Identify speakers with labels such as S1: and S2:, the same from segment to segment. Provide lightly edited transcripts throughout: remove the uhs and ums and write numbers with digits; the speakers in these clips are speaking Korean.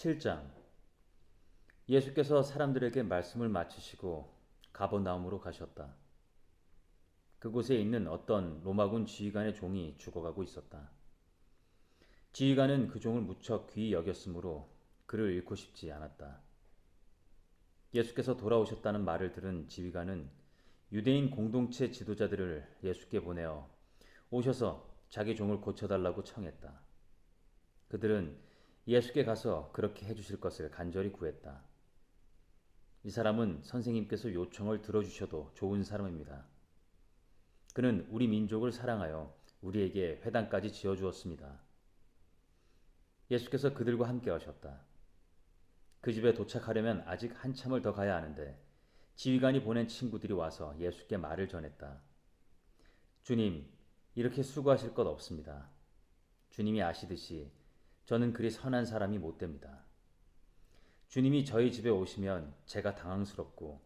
S1: 17장. 예수께서 사람들에게 말씀을 마치시고 가버나움으로 가셨다. 그곳에 있는 어떤 로마군 지휘관의 종이 죽어가고 있었다. 지휘관은 그 종을 무척 귀히 여겼으므로 그를 잃고 싶지 않았다. 예수께서 돌아오셨다는 말을 들은 지휘관은 유대인 공동체 지도자들을 예수께 보내어 오셔서 자기 종을 고쳐달라고 청했다. 그들은 예수께 가서 그렇게 해주실 것을 간절히 구했다. 이 사람은 선생님께서 요청을 들어주셔도 좋은 사람입니다. 그는 우리 민족을 사랑하여 우리에게 회당까지 지어주었습니다. 예수께서 그들과 함께 하셨다. 그 집에 도착하려면 아직 한참을 더 가야 하는데 지휘관이 보낸 친구들이 와서 예수께 말을 전했다. 주님, 이렇게 수고하실 것 없습니다. 주님이 아시듯이 저는 그리 선한 사람이 못 됩니다. 주님이 저희 집에 오시면 제가 당황스럽고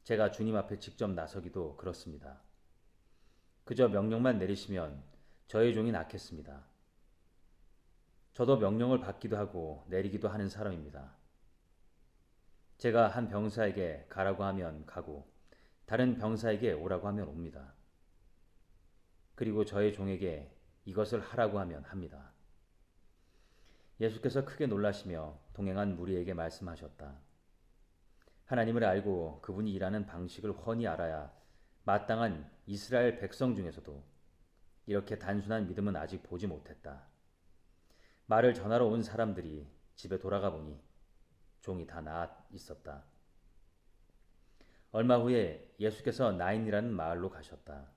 S1: 제가 주님 앞에 직접 나서기도 그렇습니다. 그저 명령만 내리시면 저의 종이 낫겠습니다. 저도 명령을 받기도 하고 내리기도 하는 사람입니다. 제가 한 병사에게 가라고 하면 가고 다른 병사에게 오라고 하면 옵니다. 그리고 저의 종에게 이것을 하라고 하면 합니다. 예수께서 크게 놀라시며 동행한 무리에게 말씀하셨다. 하나님을 알고 그분이 일하는 방식을 훤히 알아야 마땅한 이스라엘 백성 중에서도 이렇게 단순한 믿음은 아직 보지 못했다. 말을 전하러 온 사람들이 집에 돌아가 보니 종이 다 나아 있었다. 얼마 후에 예수께서 나인이라는 마을로 가셨다.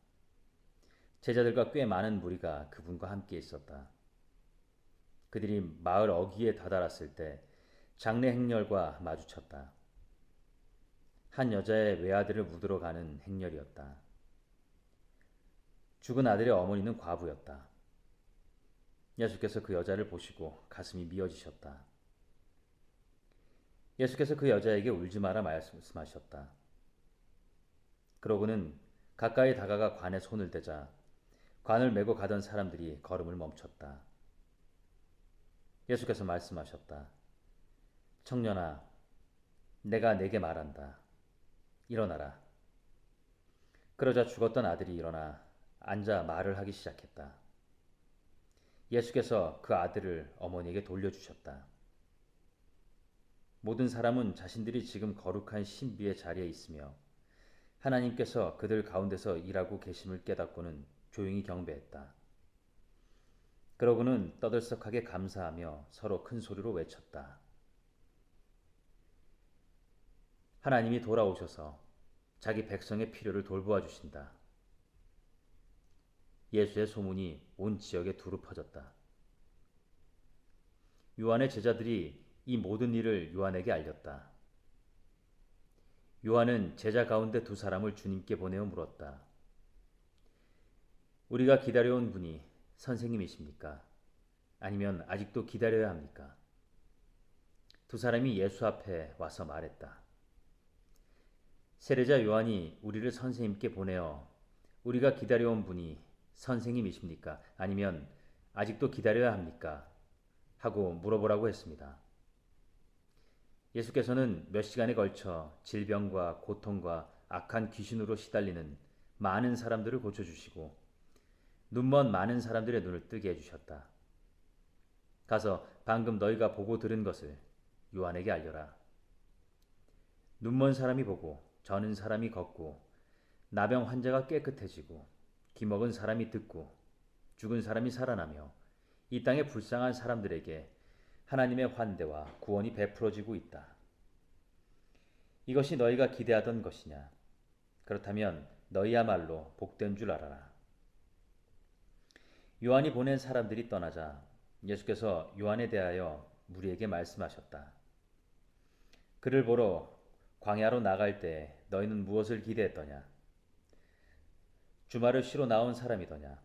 S1: 제자들과 꽤 많은 무리가 그분과 함께 있었다. 그들이 마을 어귀에 다다랐을 때 장례 행렬과 마주쳤다. 한 여자의 외아들을 묻으러 가는 행렬이었다. 죽은 아들의 어머니는 과부였다. 예수께서 그 여자를 보시고 가슴이 미어지셨다. 예수께서 그 여자에게 울지 마라 말씀하셨다. 그러고는 가까이 다가가 관에 손을 대자 관을 메고 가던 사람들이 걸음을 멈췄다. 예수께서 말씀하셨다. 청년아, 내가 네게 말한다. 일어나라. 그러자 죽었던 아들이 일어나 앉아 말을 하기 시작했다. 예수께서 그 아들을 어머니에게 돌려주셨다. 모든 사람은 자신들이 지금 거룩한 신비의 자리에 있으며 하나님께서 그들 가운데서 일하고 계심을 깨닫고는 조용히 경배했다. 그러고는 떠들썩하게 감사하며 서로 큰 소리로 외쳤다. 하나님이 돌아오셔서 자기 백성의 필요를 돌보아 주신다. 예수의 소문이 온 지역에 두루 퍼졌다. 요한의 제자들이 이 모든 일을 요한에게 알렸다. 요한은 제자 가운데 두 사람을 주님께 보내어 물었다. 우리가 기다려온 분이 선생님이십니까? 아니면 아직도 기다려야 합니까? 두 사람이 예수 앞에 와서 말했다. 세례자 요한이 우리를 선생님께 보내어 우리가 기다려온 분이 선생님이십니까? 아니면 아직도 기다려야 합니까? 하고 물어보라고 했습니다. 예수께서는 몇 시간에 걸쳐 질병과 고통과 악한 귀신으로 시달리는 많은 사람들을 고쳐주시고 눈먼 많은 사람들의 눈을 뜨게 해주셨다. 가서 방금 너희가 보고 들은 것을 요한에게 알려라. 눈먼 사람이 보고 저는 사람이 걷고 나병 환자가 깨끗해지고 기먹은 사람이 듣고 죽은 사람이 살아나며 이 땅의 불쌍한 사람들에게 하나님의 환대와 구원이 베풀어지고 있다. 이것이 너희가 기대하던 것이냐? 그렇다면 너희야말로 복된 줄 알아라. 요한이 보낸 사람들이 떠나자 예수께서 요한에 대하여 무리에게 말씀하셨다. 그를 보러 광야로 나갈 때 너희는 무엇을 기대했더냐? 주말을 쉬러 나온 사람이더냐?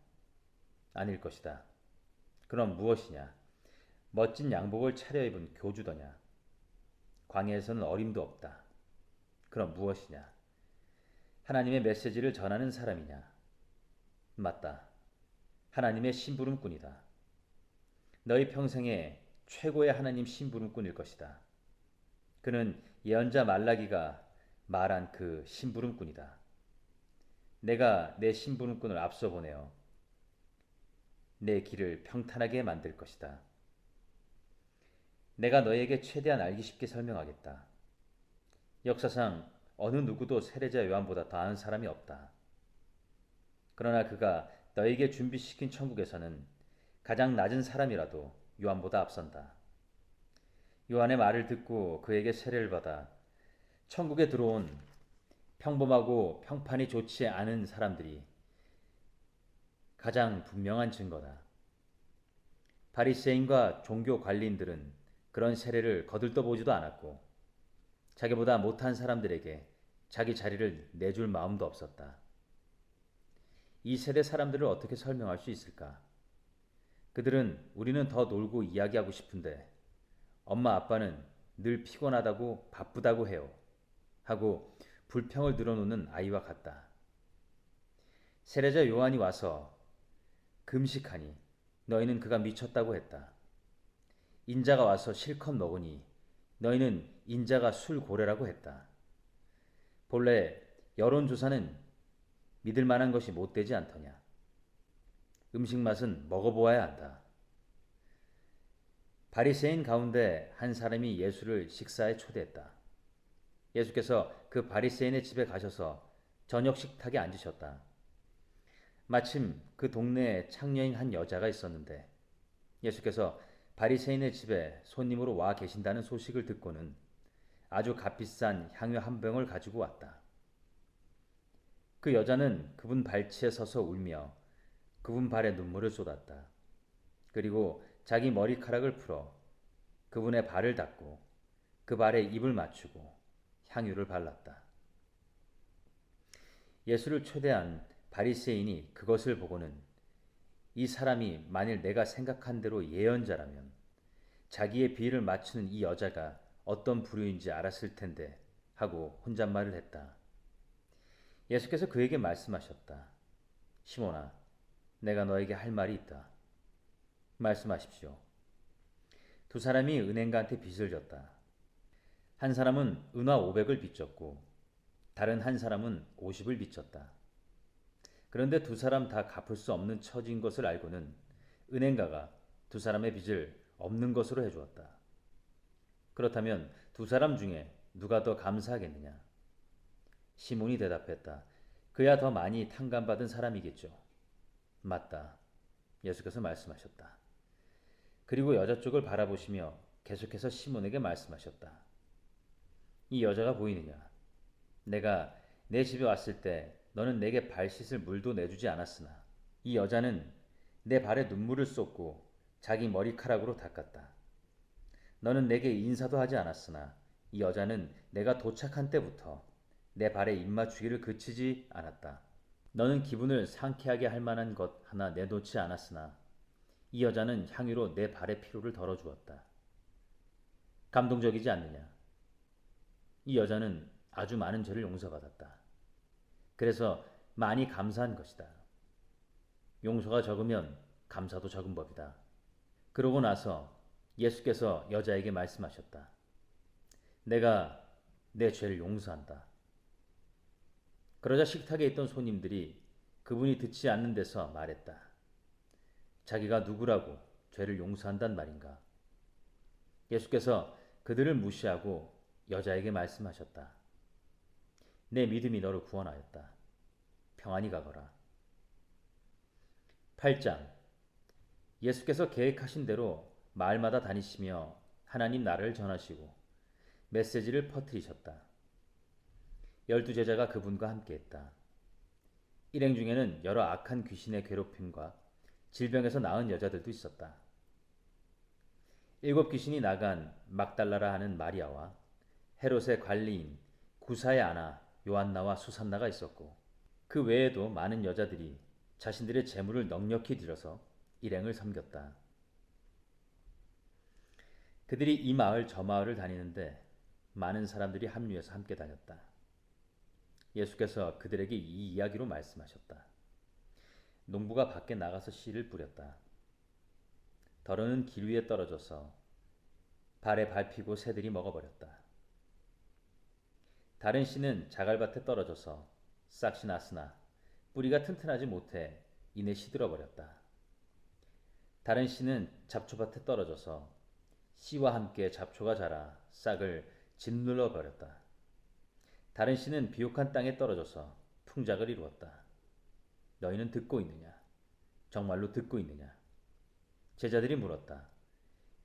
S1: 아닐 것이다. 그럼 무엇이냐? 멋진 양복을 차려입은 교주더냐? 광야에서는 어림도 없다. 그럼 무엇이냐? 하나님의 메시지를 전하는 사람이냐? 맞다. 하나님의 심부름꾼이다. 너희 평생에 최고의 하나님 심부름꾼일 것이다. 그는 예언자 말라기가 말한 그 심부름꾼이다. 내가 내 심부름꾼을 앞서 보내어 내 길을 평탄하게 만들 것이다. 내가 너에게 최대한 알기 쉽게 설명하겠다. 역사상 어느 누구도 세례자 요한보다 더한 사람이 없다. 그러나 그가 너에게 준비시킨 천국에서는 가장 낮은 사람이라도 요한보다 앞선다. 요한의 말을 듣고 그에게 세례를 받아 천국에 들어온 평범하고 평판이 좋지 않은 사람들이 가장 분명한 증거다. 바리새인과 종교 관리인들은 그런 세례를 거들떠보지도 않았고 자기보다 못한 사람들에게 자기 자리를 내줄 마음도 없었다. 이 세대 사람들을 어떻게 설명할 수 있을까? 그들은 우리는 더 놀고 이야기하고 싶은데 엄마 아빠는 늘 피곤하다고 바쁘다고 해요. 하고 불평을 늘어놓는 아이와 같다. 세례자 요한이 와서 금식하니 너희는 그가 미쳤다고 했다. 인자가 와서 실컷 먹으니 너희는 인자가 술고래라고 했다. 본래 여론조사는 믿을 만한 것이 못되지 않더냐. 음식 맛은 먹어보아야 한다. 바리새인 가운데 한 사람이 예수를 식사에 초대했다. 예수께서 그 바리새인의 집에 가셔서 저녁 식탁에 앉으셨다. 마침 그 동네에 창녀인 한 여자가 있었는데 예수께서 바리새인의 집에 손님으로 와 계신다는 소식을 듣고는 아주 값비싼 향유 한 병을 가지고 왔다. 그 여자는 그분 발치에 서서 울며 그분 발에 눈물을 쏟았다. 그리고 자기 머리카락을 풀어 그분의 발을 닦고 그 발에 입을 맞추고 향유를 발랐다. 예수를 초대한 바리새인이 그것을 보고는 이 사람이 만일 내가 생각한 대로 예언자라면 자기의 비위를 맞추는 이 여자가 어떤 부류인지 알았을 텐데 하고 혼잣말을 했다. 예수께서 그에게 말씀하셨다. 시몬아, 내가 너에게 할 말이 있다. 말씀하십시오. 두 사람이 은행가한테 빚을 졌다. 한 사람은 은화 500을 빚졌고 다른 한 사람은 50을 빚졌다. 그런데 두 사람 다 갚을 수 없는 처지인 것을 알고는 은행가가 두 사람의 빚을 없는 것으로 해주었다. 그렇다면 두 사람 중에 누가 더 감사하겠느냐? 시몬이 대답했다. 그야 더 많이 탕감받은 사람이겠죠. 맞다. 예수께서 말씀하셨다. 그리고 여자 쪽을 바라보시며 계속해서 시몬에게 말씀하셨다. 이 여자가 보이느냐? 내가 내 집에 왔을 때 너는 내게 발 씻을 물도 내주지 않았으나 이 여자는 내 발에 눈물을 쏟고 자기 머리카락으로 닦았다. 너는 내게 인사도 하지 않았으나 이 여자는 내가 도착한 때부터 내 발에 입맞추기를 그치지 않았다. 너는 기분을 상쾌하게 할 만한 것 하나 내놓지 않았으나 이 여자는 향유로 내 발의 피로를 덜어주었다. 감동적이지 않느냐? 이 여자는 아주 많은 죄를 용서받았다. 그래서 많이 감사한 것이다. 용서가 적으면 감사도 적은 법이다. 그러고 나서 예수께서 여자에게 말씀하셨다. 내가 내 죄를 용서한다. 그러자 식탁에 있던 손님들이 그분이 듣지 않는 데서 말했다. 자기가 누구라고 죄를 용서한단 말인가? 예수께서 그들을 무시하고 여자에게 말씀하셨다. 내 믿음이 너를 구원하였다. 평안히 가거라. 8장. 예수께서 계획하신 대로 마을마다 다니시며 하나님 나라를 전하시고 메시지를 퍼뜨리셨다. 12제자가 그분과 함께했다. 일행 중에는 여러 악한 귀신의 괴롭힘과 질병에서 나은 여자들도 있었다. 7 귀신이 나간 막달라라 하는 마리아와 헤롯의 관리인 구사의 아나 요한나와 수산나가 있었고 그 외에도 많은 여자들이 자신들의 재물을 넉넉히 들여서 일행을 섬겼다. 그들이 이 마을 저 마을을 다니는데 많은 사람들이 합류해서 함께 다녔다. 예수께서 그들에게 이 이야기로 말씀하셨다. 농부가 밖에 나가서 씨를 뿌렸다. 더러는 길 위에 떨어져서 발에 밟히고 새들이 먹어버렸다. 다른 씨는 자갈밭에 떨어져서 싹이 났으나 뿌리가 튼튼하지 못해 이내 시들어버렸다. 다른 씨는 잡초밭에 떨어져서 씨와 함께 잡초가 자라 싹을 짓눌러 버렸다. 다른 씨는 비옥한 땅에 떨어져서 풍작을 이루었다. 너희는 듣고 있느냐? 정말로 듣고 있느냐? 제자들이 물었다.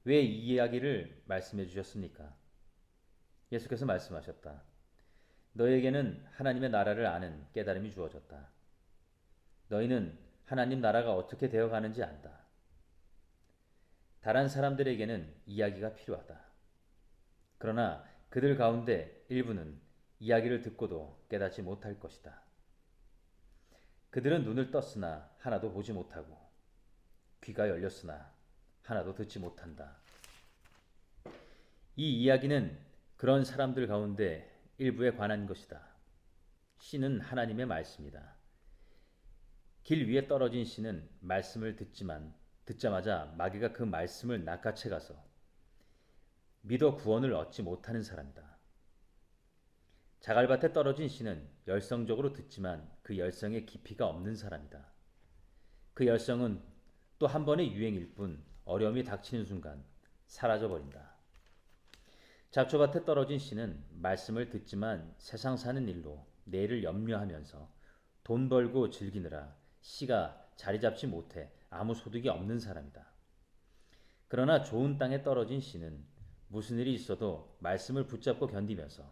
S1: 왜 이 이야기를 말씀해 주셨습니까? 예수께서 말씀하셨다. 너희에게는 하나님의 나라를 아는 깨달음이 주어졌다. 너희는 하나님 나라가 어떻게 되어가는지 안다. 다른 사람들에게는 이야기가 필요하다. 그러나 그들 가운데 일부는 이야기를 듣고도 깨닫지 못할 것이다. 그들은 눈을 떴으나 하나도 보지 못하고 귀가 열렸으나 하나도 듣지 못한다. 이 이야기는 그런 사람들 가운데 일부에 관한 것이다. 씨는 하나님의 말씀이다. 길 위에 떨어진 씨는 말씀을 듣자마자 마귀가 그 말씀을 낚아채 가서 믿어 구원을 얻지 못하는 사람이다. 자갈밭에 떨어진 씨는 열성적으로 듣지만 그 열성에 깊이가 없는 사람이다. 그 열성은 또 한 번의 유행일 뿐 어려움이 닥치는 순간 사라져버린다. 잡초밭에 떨어진 씨는 말씀을 듣지만 세상 사는 일로 내일을 염려하면서 돈 벌고 즐기느라 씨가 자리 잡지 못해 아무 소득이 없는 사람이다. 그러나 좋은 땅에 떨어진 씨는 무슨 일이 있어도 말씀을 붙잡고 견디면서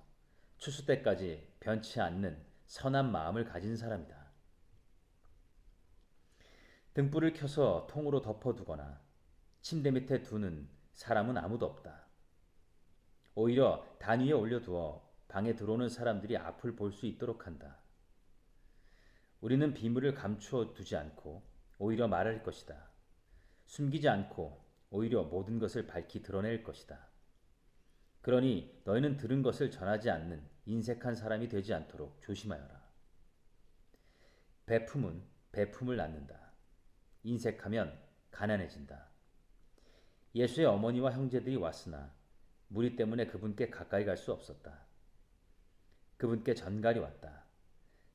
S1: 추수 때까지 변치 않는 선한 마음을 가진 사람이다. 등불을 켜서 통으로 덮어두거나 침대 밑에 두는 사람은 아무도 없다. 오히려 단 위에 올려두어 방에 들어오는 사람들이 앞을 볼 수 있도록 한다. 우리는 비밀을 감추어 두지 않고 오히려 말할 것이다. 숨기지 않고 오히려 모든 것을 밝히 드러낼 것이다. 그러니 너희는 들은 것을 전하지 않는 인색한 사람이 되지 않도록 조심하여라. 베품은 베품을 낳는다. 인색하면 가난해진다. 예수의 어머니와 형제들이 왔으나 무리 때문에 그분께 가까이 갈 수 없었다. 그분께 전갈이 왔다.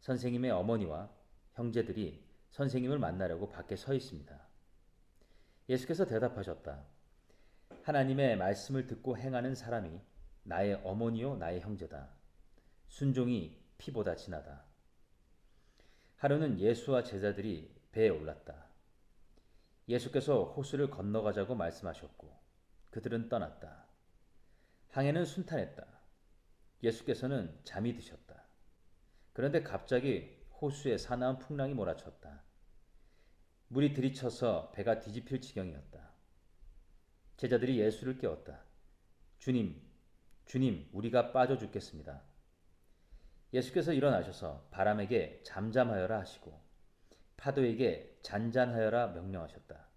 S1: 선생님의 어머니와 형제들이 선생님을 만나려고 밖에 서 있습니다. 예수께서 대답하셨다. 하나님의 말씀을 듣고 행하는 사람이 나의 어머니요 나의 형제다. 순종이 피보다 진하다. 하루는 예수와 제자들이 배에 올랐다. 예수께서 호수를 건너가자고 말씀하셨고 그들은 떠났다. 항해는 순탄했다. 예수께서는 잠이 드셨다. 그런데 갑자기 호수에 사나운 풍랑이 몰아쳤다. 물이 들이쳐서 배가 뒤집힐 지경이었다. 제자들이 예수를 깨웠다. 주님, 주님, 우리가 빠져 죽겠습니다. 예수께서 일어나셔서 바람에게 잠잠하여라 하시고 파도에게 잔잔하여라 명령하셨다.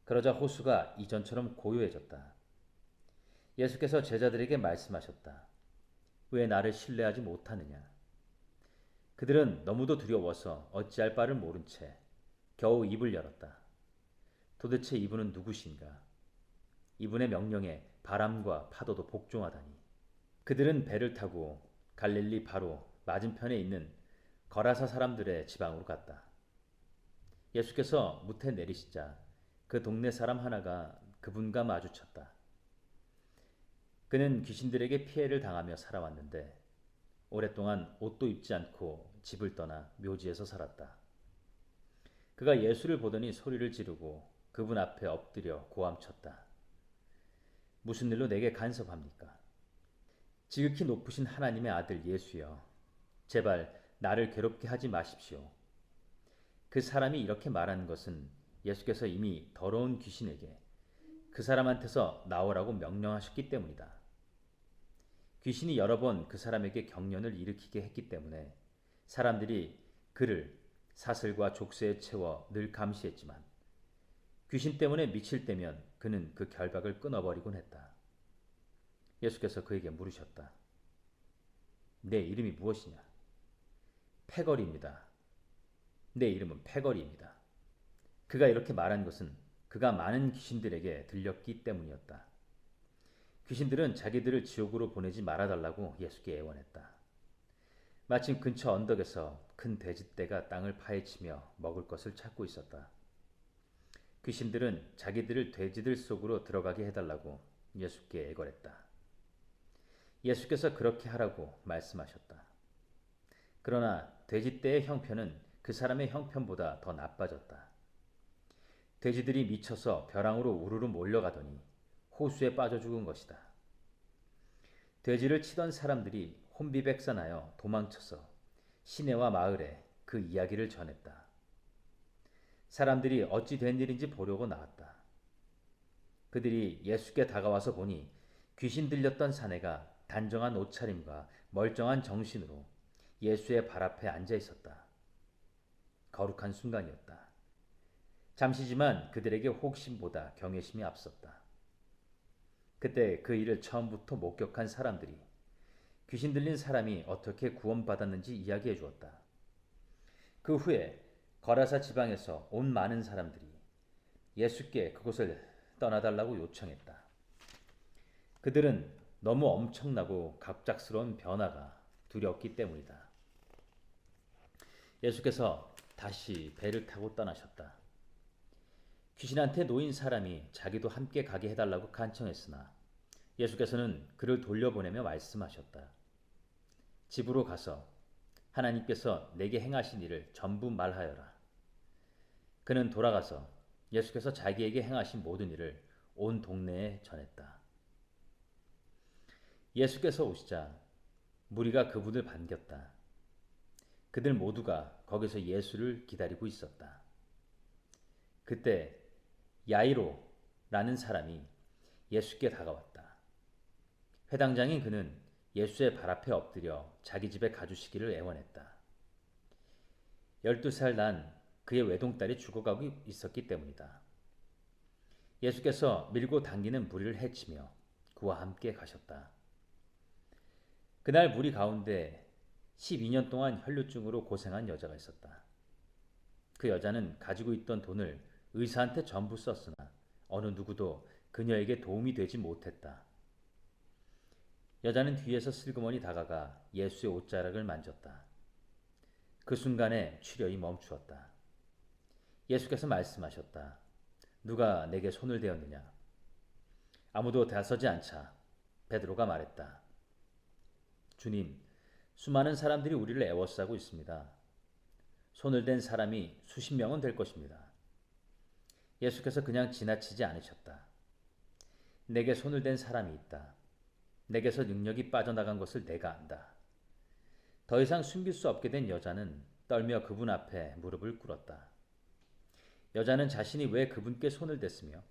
S1: 그러자 호수가 이전처럼 고요해졌다. 예수께서 제자들에게 말씀하셨다. 왜 나를 신뢰하지 못하느냐? 그들은 너무도 두려워서 어찌할 바를 모른 채 겨우 입을 열었다. 도대체 이분은 누구신가? 이분의 명령에 바람과 파도도 복종하다니. 그들은 배를 타고 갈릴리 바로 맞은편에 있는 거라사 사람들의 지방으로 갔다. 예수께서 무태 내리시자 그 동네 사람 하나가 그분과 마주쳤다. 그는 귀신들에게 피해를 당하며 살아왔는데 오랫동안 옷도 입지 않고 집을 떠나 묘지에서 살았다. 그가 예수를 보더니 소리를 지르고 그분 앞에 엎드려 고함쳤다. 무슨 일로 내게 간섭합니까? 지극히 높으신 하나님의 아들 예수여, 제발 나를 괴롭게 하지 마십시오. 그 사람이 이렇게 말한 것은 예수께서 이미 더러운 귀신에게 그 사람한테서 나오라고 명령하셨기 때문이다. 귀신이 여러 번 그 사람에게 경련을 일으키게 했기 때문에 사람들이 그를 사슬과 족쇄에 채워 늘 감시했지만 귀신 때문에 미칠 때면 그는 그 결박을 끊어버리곤 했다. 예수께서 그에게 물으셨다. 내 이름이 무엇이냐? 패거리입니다. 내 이름은 패거리입니다. 그가 이렇게 말한 것은 그가 많은 귀신들에게 들렸기 때문이었다. 귀신들은 자기들을 지옥으로 보내지 말아달라고 예수께 애원했다. 마침 근처 언덕에서 큰 돼지떼가 땅을 파헤치며 먹을 것을 찾고 있었다. 귀신들은 자기들을 돼지들 속으로 들어가게 해달라고 예수께 애걸했다. 예수께서 그렇게 하라고 말씀하셨다. 그러나 돼지떼의 형편은 그 사람의 형편보다 더 나빠졌다. 돼지들이 미쳐서 벼랑으로 우르르 몰려가더니 호수에 빠져 죽은 것이다. 돼지를 치던 사람들이 혼비백산하여 도망쳐서 시내와 마을에 그 이야기를 전했다. 사람들이 어찌 된 일인지 보려고 나왔다. 그들이 예수께 다가와서 보니 귀신 들렸던 사내가 단정한 옷차림과 멀쩡한 정신으로 예수의 발 앞에 앉아 있었다. 거룩한 순간이었다. 잠시지만 그들에게 호기심보다 경외심이 앞섰다. 그때 그 일을 처음부터 목격한 사람들이 귀신 들린 사람이 어떻게 구원받았는지 이야기해 주었다. 그 후에 거라사 지방에서 온 많은 사람들이 예수께 그곳을 떠나달라고 요청했다. 그들은 너무 엄청나고 갑작스러운 변화가 두렵기 때문이다. 예수께서 다시 배를 타고 떠나셨다. 귀신한테 놓인 사람이 자기도 함께 가게 해달라고 간청했으나 예수께서는 그를 돌려보내며 말씀하셨다. 집으로 가서 하나님께서 내게 행하신 일을 전부 말하여라. 그는 돌아가서 예수께서 자기에게 행하신 모든 일을 온 동네에 전했다. 예수께서 오시자 무리가 그분을 반겼다. 그들 모두가 거기서 예수를 기다리고 있었다. 그때 야이로라는 사람이 예수께 다가왔다. 회당장인 그는 예수의 발 앞에 엎드려 자기 집에 가주시기를 애원했다. 12살 난 그의 외동딸이 죽어가고 있었기 때문이다. 예수께서 밀고 당기는 무리를 해치며 그와 함께 가셨다. 그날 무리 가운데 12년 동안 혈루증으로 고생한 여자가 있었다. 그 여자는 가지고 있던 돈을 의사한테 전부 썼으나 어느 누구도 그녀에게 도움이 되지 못했다. 여자는 뒤에서 슬그머니 다가가 예수의 옷자락을 만졌다. 그 순간에 출혈이 멈추었다. 예수께서 말씀하셨다. 누가 내게 손을 대었느냐? 아무도 대서지 않자 베드로가 말했다. 주님, 수많은 사람들이 우리를 애워싸고 있습니다. 손을 댄 사람이 수십 명은 될 것입니다. 예수께서 그냥 지나치지 않으셨다. 내게 손을 댄 사람이 있다. 내게서 능력이 빠져나간 것을 내가 안다. 더 이상 숨길 수 없게 된 여자는 떨며 그분 앞에 무릎을 꿇었다. 여자는 자신이 왜 그분께 손을 댔으며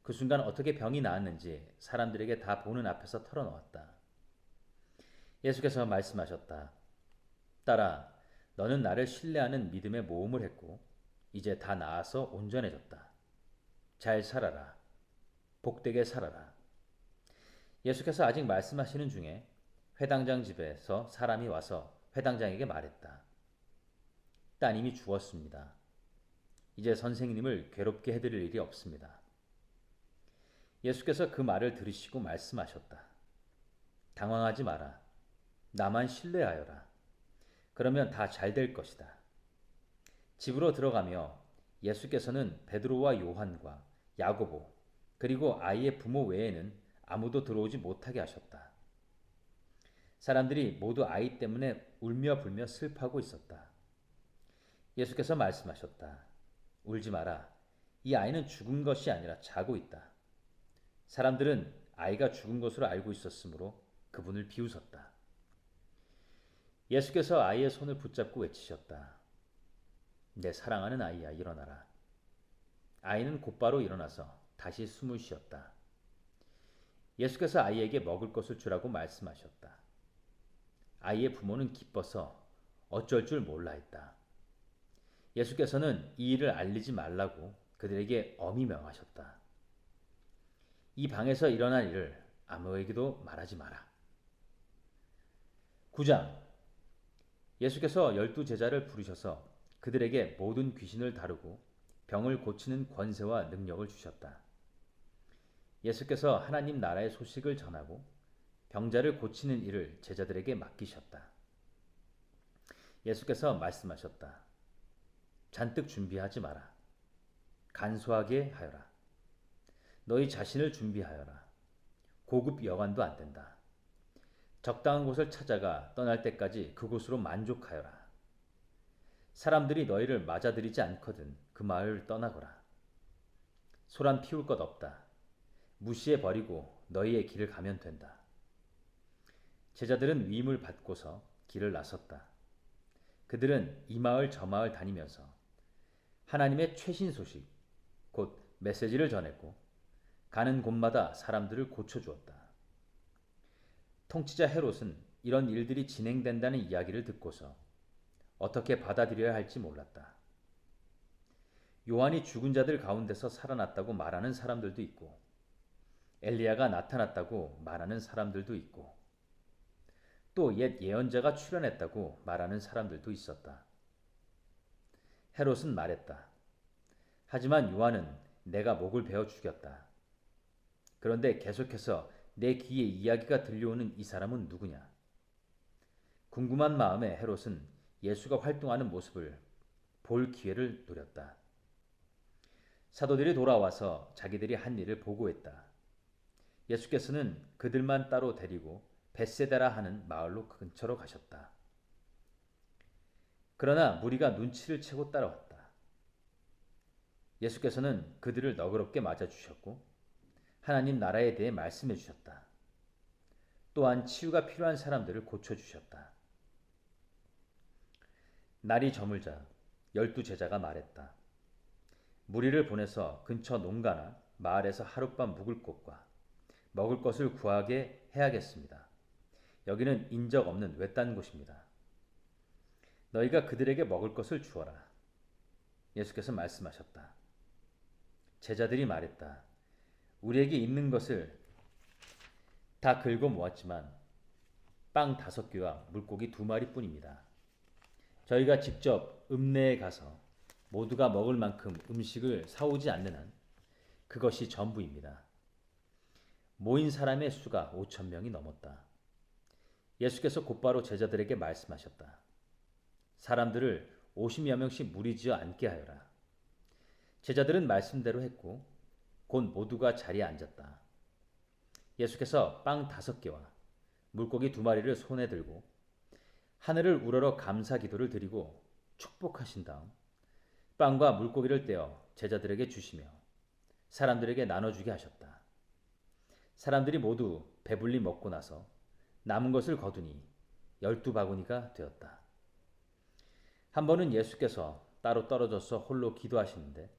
S1: 그 순간 어떻게 병이 나았는지 사람들에게 다 보는 앞에서 털어놓았다. 예수께서 말씀하셨다. 딸아, 너는 나를 신뢰하는 믿음의 모험을 했고 이제 다 나아서 온전해졌다. 잘 살아라. 복되게 살아라. 예수께서 아직 말씀하시는 중에 회당장 집에서 사람이 와서 회당장에게 말했다. 따님이 죽었습니다. 이제 선생님을 괴롭게 해드릴 일이 없습니다. 예수께서 그 말을 들으시고 말씀하셨다. 당황하지 마라. 나만 신뢰하여라. 그러면 다 잘 될 것이다. 집으로 들어가며 예수께서는 베드로와 요한과 야고보 그리고 아이의 부모 외에는 아무도 들어오지 못하게 하셨다. 사람들이 모두 아이 때문에 울며 불며 슬퍼하고 있었다. 예수께서 말씀하셨다. 울지 마라. 이 아이는 죽은 것이 아니라 자고 있다. 사람들은 아이가 죽은 것으로 알고 있었으므로 그분을 비웃었다. 예수께서 아이의 손을 붙잡고 외치셨다. 내 사랑하는 아이야, 일어나라. 아이는 곧바로 일어나서 다시 숨을 쉬었다. 예수께서 아이에게 먹을 것을 주라고 말씀하셨다. 아이의 부모는 기뻐서 어쩔 줄 몰라 했다. 예수께서는 이 일을 알리지 말라고 그들에게 엄히 명하셨다. 이 방에서 일어난 일을 아무에게도 말하지 마라. 9장. 예수께서 12제자를 부르셔서 그들에게 모든 귀신을 다루고 병을 고치는 권세와 능력을 주셨다. 예수께서 하나님 나라의 소식을 전하고 병자를 고치는 일을 제자들에게 맡기셨다. 예수께서 말씀하셨다. 잔뜩 준비하지 마라. 간소하게 하여라. 너희 자신을 준비하여라. 고급 여관도 안 된다. 적당한 곳을 찾아가 떠날 때까지 그곳으로 만족하여라. 사람들이 너희를 맞아들이지 않거든 그 마을을 떠나거라. 소란 피울 것 없다. 무시해 버리고 너희의 길을 가면 된다. 제자들은 위임을 받고서 길을 나섰다. 그들은 이 마을 저 마을 다니면서 하나님의 최신 소식, 곧 메시지를 전했고 가는 곳마다 사람들을 고쳐주었다. 통치자 헤롯은 이런 일들이 진행된다는 이야기를 듣고서 어떻게 받아들여야 할지 몰랐다. 요한이 죽은 자들 가운데서 살아났다고 말하는 사람들도 있고 엘리야가 나타났다고 말하는 사람들도 있고 또 옛 예언자가 출현했다고 말하는 사람들도 있었다. 헤롯은 말했다. 하지만 요한은 내가 목을 베어 죽였다. 그런데 계속해서 내 귀에 이야기가 들려오는 이 사람은 누구냐? 궁금한 마음에 헤롯은 예수가 활동하는 모습을 볼 기회를 노렸다. 사도들이 돌아와서 자기들이 한 일을 보고했다. 예수께서는 그들만 따로 데리고 벳세다라 하는 마을로 근처로 가셨다. 그러나 무리가 눈치를 채고 따라왔다. 예수께서는 그들을 너그럽게 맞아주셨고 하나님 나라에 대해 말씀해 주셨다. 또한 치유가 필요한 사람들을 고쳐주셨다. 날이 저물자 12제자가 말했다. 무리를 보내서 근처 농가나 마을에서 하룻밤 묵을 곳과 먹을 것을 구하게 해야겠습니다. 여기는 인적 없는 외딴 곳입니다. 너희가 그들에게 먹을 것을 주어라. 예수께서 말씀하셨다. 제자들이 말했다. 우리에게 있는 것을 다 긁어 모았지만 빵 5개와 물고기 2마리뿐입니다. 저희가 직접 읍내에 가서 모두가 먹을 만큼 음식을 사오지 않는 한 그것이 전부입니다. 모인 사람의 수가 5,000명이 넘었다. 예수께서 곧바로 제자들에게 말씀하셨다. 사람들을 50여 명씩 무리지어 앉게 하여라. 제자들은 말씀대로 했고 곧 모두가 자리에 앉았다. 예수께서 빵 5개와 물고기 2마리를 손에 들고 하늘을 우러러 감사 기도를 드리고 축복하신 다음 빵과 물고기를 떼어 제자들에게 주시며 사람들에게 나눠주게 하셨다. 사람들이 모두 배불리 먹고 나서 남은 것을 거두니 12바구니가 되었다. 한 번은 예수께서 따로 떨어져서 홀로 기도하시는데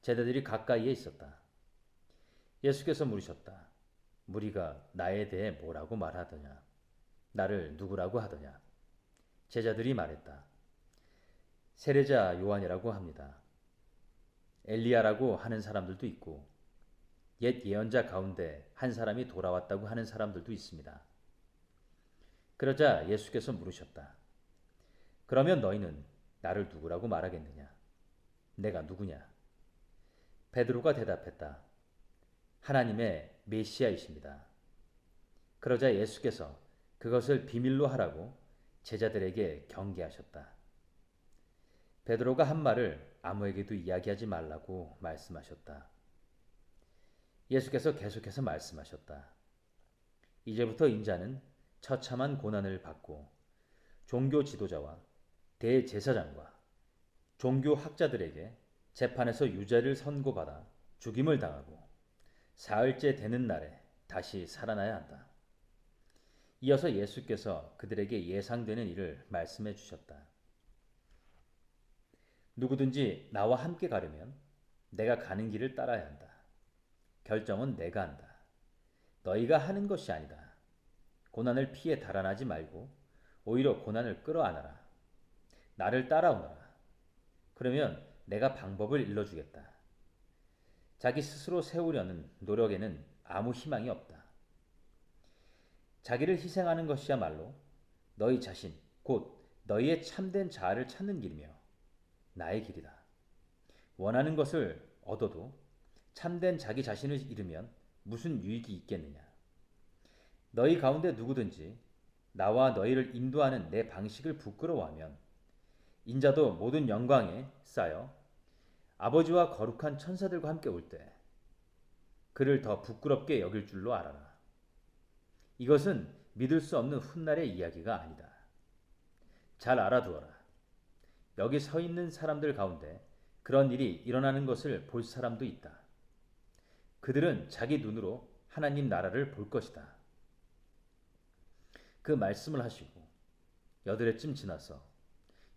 S1: 제자들이 가까이에 있었다. 예수께서 물으셨다. 무리가 나에 대해 뭐라고 말하더냐? 나를 누구라고 하더냐? 제자들이 말했다. 세례자 요한이라고 합니다. 엘리야라고 하는 사람들도 있고 옛 예언자 가운데 한 사람이 돌아왔다고 하는 사람들도 있습니다. 그러자 예수께서 물으셨다. 그러면 너희는 나를 누구라고 말하겠느냐? 내가 누구냐? 베드로가 대답했다. 하나님의 메시아이십니다. 그러자 예수께서 그것을 비밀로 하라고 제자들에게 경계하셨다. 베드로가 한 말을 아무에게도 이야기하지 말라고 말씀하셨다. 예수께서 계속해서 말씀하셨다. 이제부터 인자는 처참한 고난을 받고 종교 지도자와 대제사장과 종교 학자들에게 재판에서 유죄를 선고받아 죽임을 당하고 사흘째 되는 날에 다시 살아나야 한다. 이어서 예수께서 그들에게 예상되는 일을 말씀해 주셨다. 누구든지 나와 함께 가려면 내가 가는 길을 따라야 한다. 결정은 내가 한다. 너희가 하는 것이 아니다. 고난을 피해 달아나지 말고 오히려 고난을 끌어안아라. 나를 따라오너라. 그러면 내가 방법을 일러주겠다. 자기 스스로 세우려는 노력에는 아무 희망이 없다. 자기를 희생하는 것이야말로 너희 자신, 곧 너희의 참된 자아를 찾는 길이며 나의 길이다. 원하는 것을 얻어도 참된 자기 자신을 잃으면 무슨 유익이 있겠느냐? 너희 가운데 누구든지 나와 너희를 인도하는 내 방식을 부끄러워하면 인자도 모든 영광에 쌓여 아버지와 거룩한 천사들과 함께 올 때 그를 더 부끄럽게 여길 줄로 알아라. 이것은 믿을 수 없는 훗날의 이야기가 아니다. 잘 알아두어라. 여기 서 있는 사람들 가운데 그런 일이 일어나는 것을 볼 사람도 있다. 그들은 자기 눈으로 하나님 나라를 볼 것이다. 그 말씀을 하시고 여드레쯤 지나서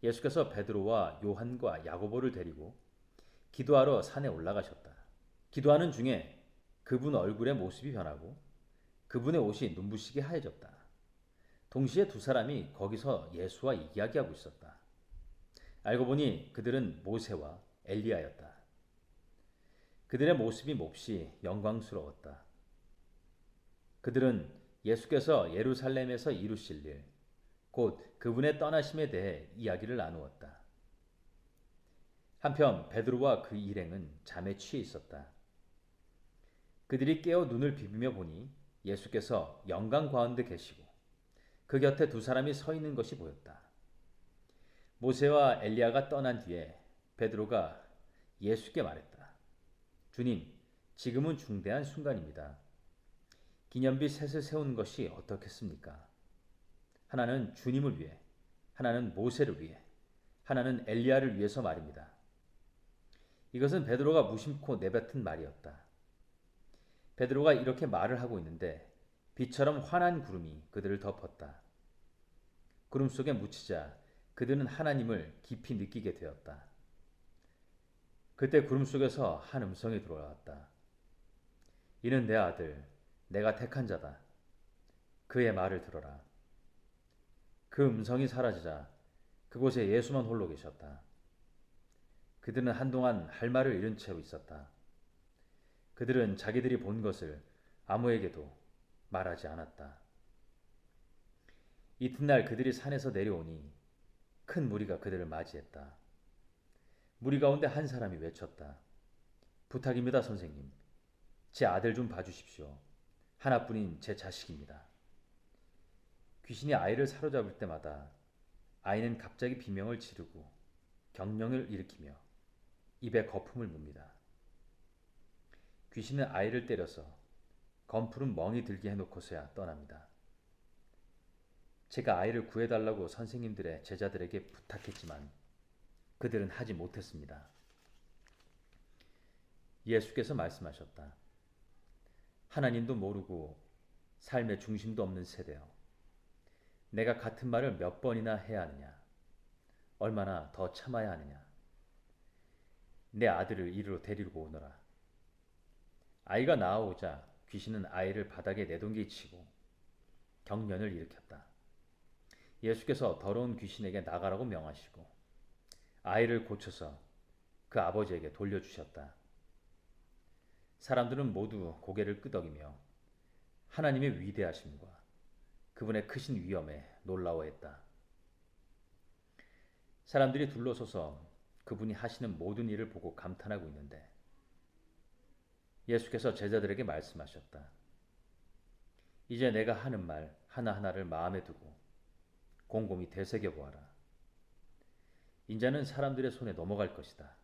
S1: 예수께서 베드로와 요한과 야고보를 데리고 기도하러 산에 올라가셨다. 기도하는 중에 그분 얼굴의 모습이 변하고 그분의 옷이 눈부시게 하얘졌다. 동시에 두 사람이 거기서 예수와 이야기하고 있었다. 알고 보니 그들은 모세와 엘리야였다. 그들의 모습이 몹시 영광스러웠다. 그들은 예수께서 예루살렘에서 이루실 일, 곧 그분의 떠나심에 대해 이야기를 나누었다. 한편 베드로와 그 일행은 잠에 취해 있었다. 그들이 깨어 눈을 비비며 보니 예수께서 영광 가운데 계시고 그 곁에 두 사람이 서 있는 것이 보였다. 모세와 엘리야가 떠난 뒤에 베드로가 예수께 말했다. 주님, 지금은 중대한 순간입니다. 기념비 셋을 세우는 것이 어떻겠습니까? 하나는 주님을 위해, 하나는 모세를 위해, 하나는 엘리야를 위해서 말입니다. 이것은 베드로가 무심코 내뱉은 말이었다. 베드로가 이렇게 말을 하고 있는데 비처럼 환한 구름이 그들을 덮었다. 구름 속에 묻히자 그들은 하나님을 깊이 느끼게 되었다. 그때 구름 속에서 한 음성이 들어왔다. 이는 내 아들, 내가 택한 자다. 그의 말을 들어라. 그 음성이 사라지자 그곳에 예수만 홀로 계셨다. 그들은 한동안 할 말을 잃은 채로 있었다. 그들은 자기들이 본 것을 아무에게도 말하지 않았다. 이튿날 그들이 산에서 내려오니 큰 무리가 그들을 맞이했다. 무리 가운데 한 사람이 외쳤다. 부탁입니다, 선생님. 제 아들 좀 봐주십시오. 하나뿐인 제 자식입니다. 귀신이 아이를 사로잡을 때마다 아이는 갑자기 비명을 지르고 경련을 일으키며 입에 거품을 뭅니다. 귀신은 아이를 때려서 검푸른 멍이 들게 해놓고서야 떠납니다. 제가 아이를 구해달라고 선생님들의 제자들에게 부탁했지만 그들은 하지 못했습니다. 예수께서 말씀하셨다. 하나님도 모르고 삶의 중심도 없는 세대여. 내가 같은 말을 몇 번이나 해야 하느냐? 얼마나 더 참아야 하느냐? 내 아들을 이리로 데리고 오너라. 아이가 나아오자 귀신은 아이를 바닥에 내동기치고 경련을 일으켰다. 예수께서 더러운 귀신에게 나가라고 명하시고 아이를 고쳐서 그 아버지에게 돌려주셨다. 사람들은 모두 고개를 끄덕이며 하나님의 위대하심과 그분의 크신 위엄에 놀라워했다. 사람들이 둘러서서 그분이 하시는 모든 일을 보고 감탄하고 있는데 예수께서 제자들에게 말씀하셨다. 이제 내가 하는 말 하나하나를 마음에 두고 곰곰이 되새겨 보아라. 인자는 사람들의 손에 넘어갈 것이다.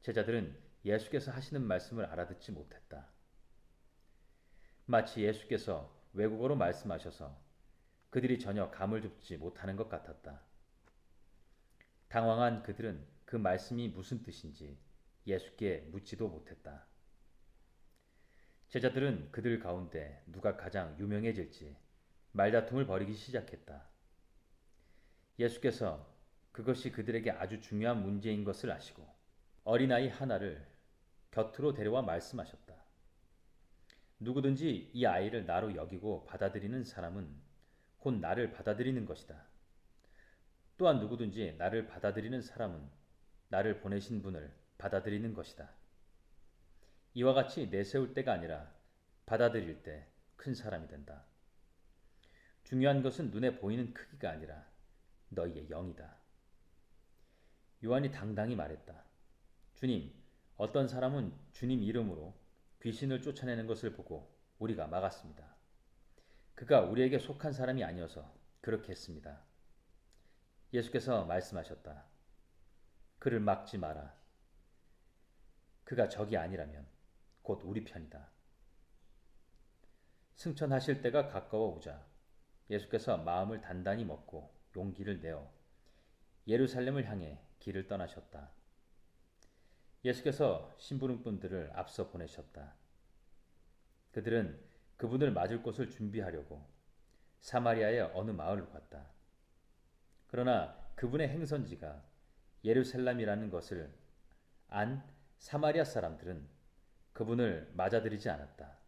S1: 제자들은 예수께서 하시는 말씀을 알아듣지 못했다. 마치 예수께서 외국어로 말씀하셔서 그들이 전혀 감을 잡지 못하는 것 같았다. 당황한 그들은 그 말씀이 무슨 뜻인지 예수께 묻지도 못했다. 제자들은 그들 가운데 누가 가장 유명해질지 말다툼을 벌이기 시작했다. 예수께서 그것이 그들에게 아주 중요한 문제인 것을 아시고 어린아이 하나를 곁으로 데려와 말씀하셨다. 누구든지 이 아이를 나로 여기고 받아들이는 사람은 곧 나를 받아들이는 것이다. 또한 누구든지 나를 받아들이는 사람은 나를 보내신 분을 받아들이는 것이다. 이와 같이 내세울 때가 아니라 받아들일 때 큰 사람이 된다. 중요한 것은 눈에 보이는 크기가 아니라 너희의 영이다. 요한이 당당히 말했다. 주님, 어떤 사람은 주님 이름으로 귀신을 쫓아내는 것을 보고 우리가 막았습니다. 그가 우리에게 속한 사람이 아니어서 그렇게 했습니다. 예수께서 말씀하셨다. 그를 막지 마라. 그가 적이 아니라면 곧 우리 편이다. 승천하실 때가 가까워 오자 예수께서 마음을 단단히 먹고 용기를 내어 예루살렘을 향해 길을 떠나셨다. 예수께서 심부름꾼들을 앞서 보내셨다. 그들은 그분을 맞을 곳을 준비하려고 사마리아의 어느 마을로 갔다. 그러나 그분의 행선지가 예루살렘이라는 것을 안 사마리아 사람들은 그분을 맞아들이지 않았다.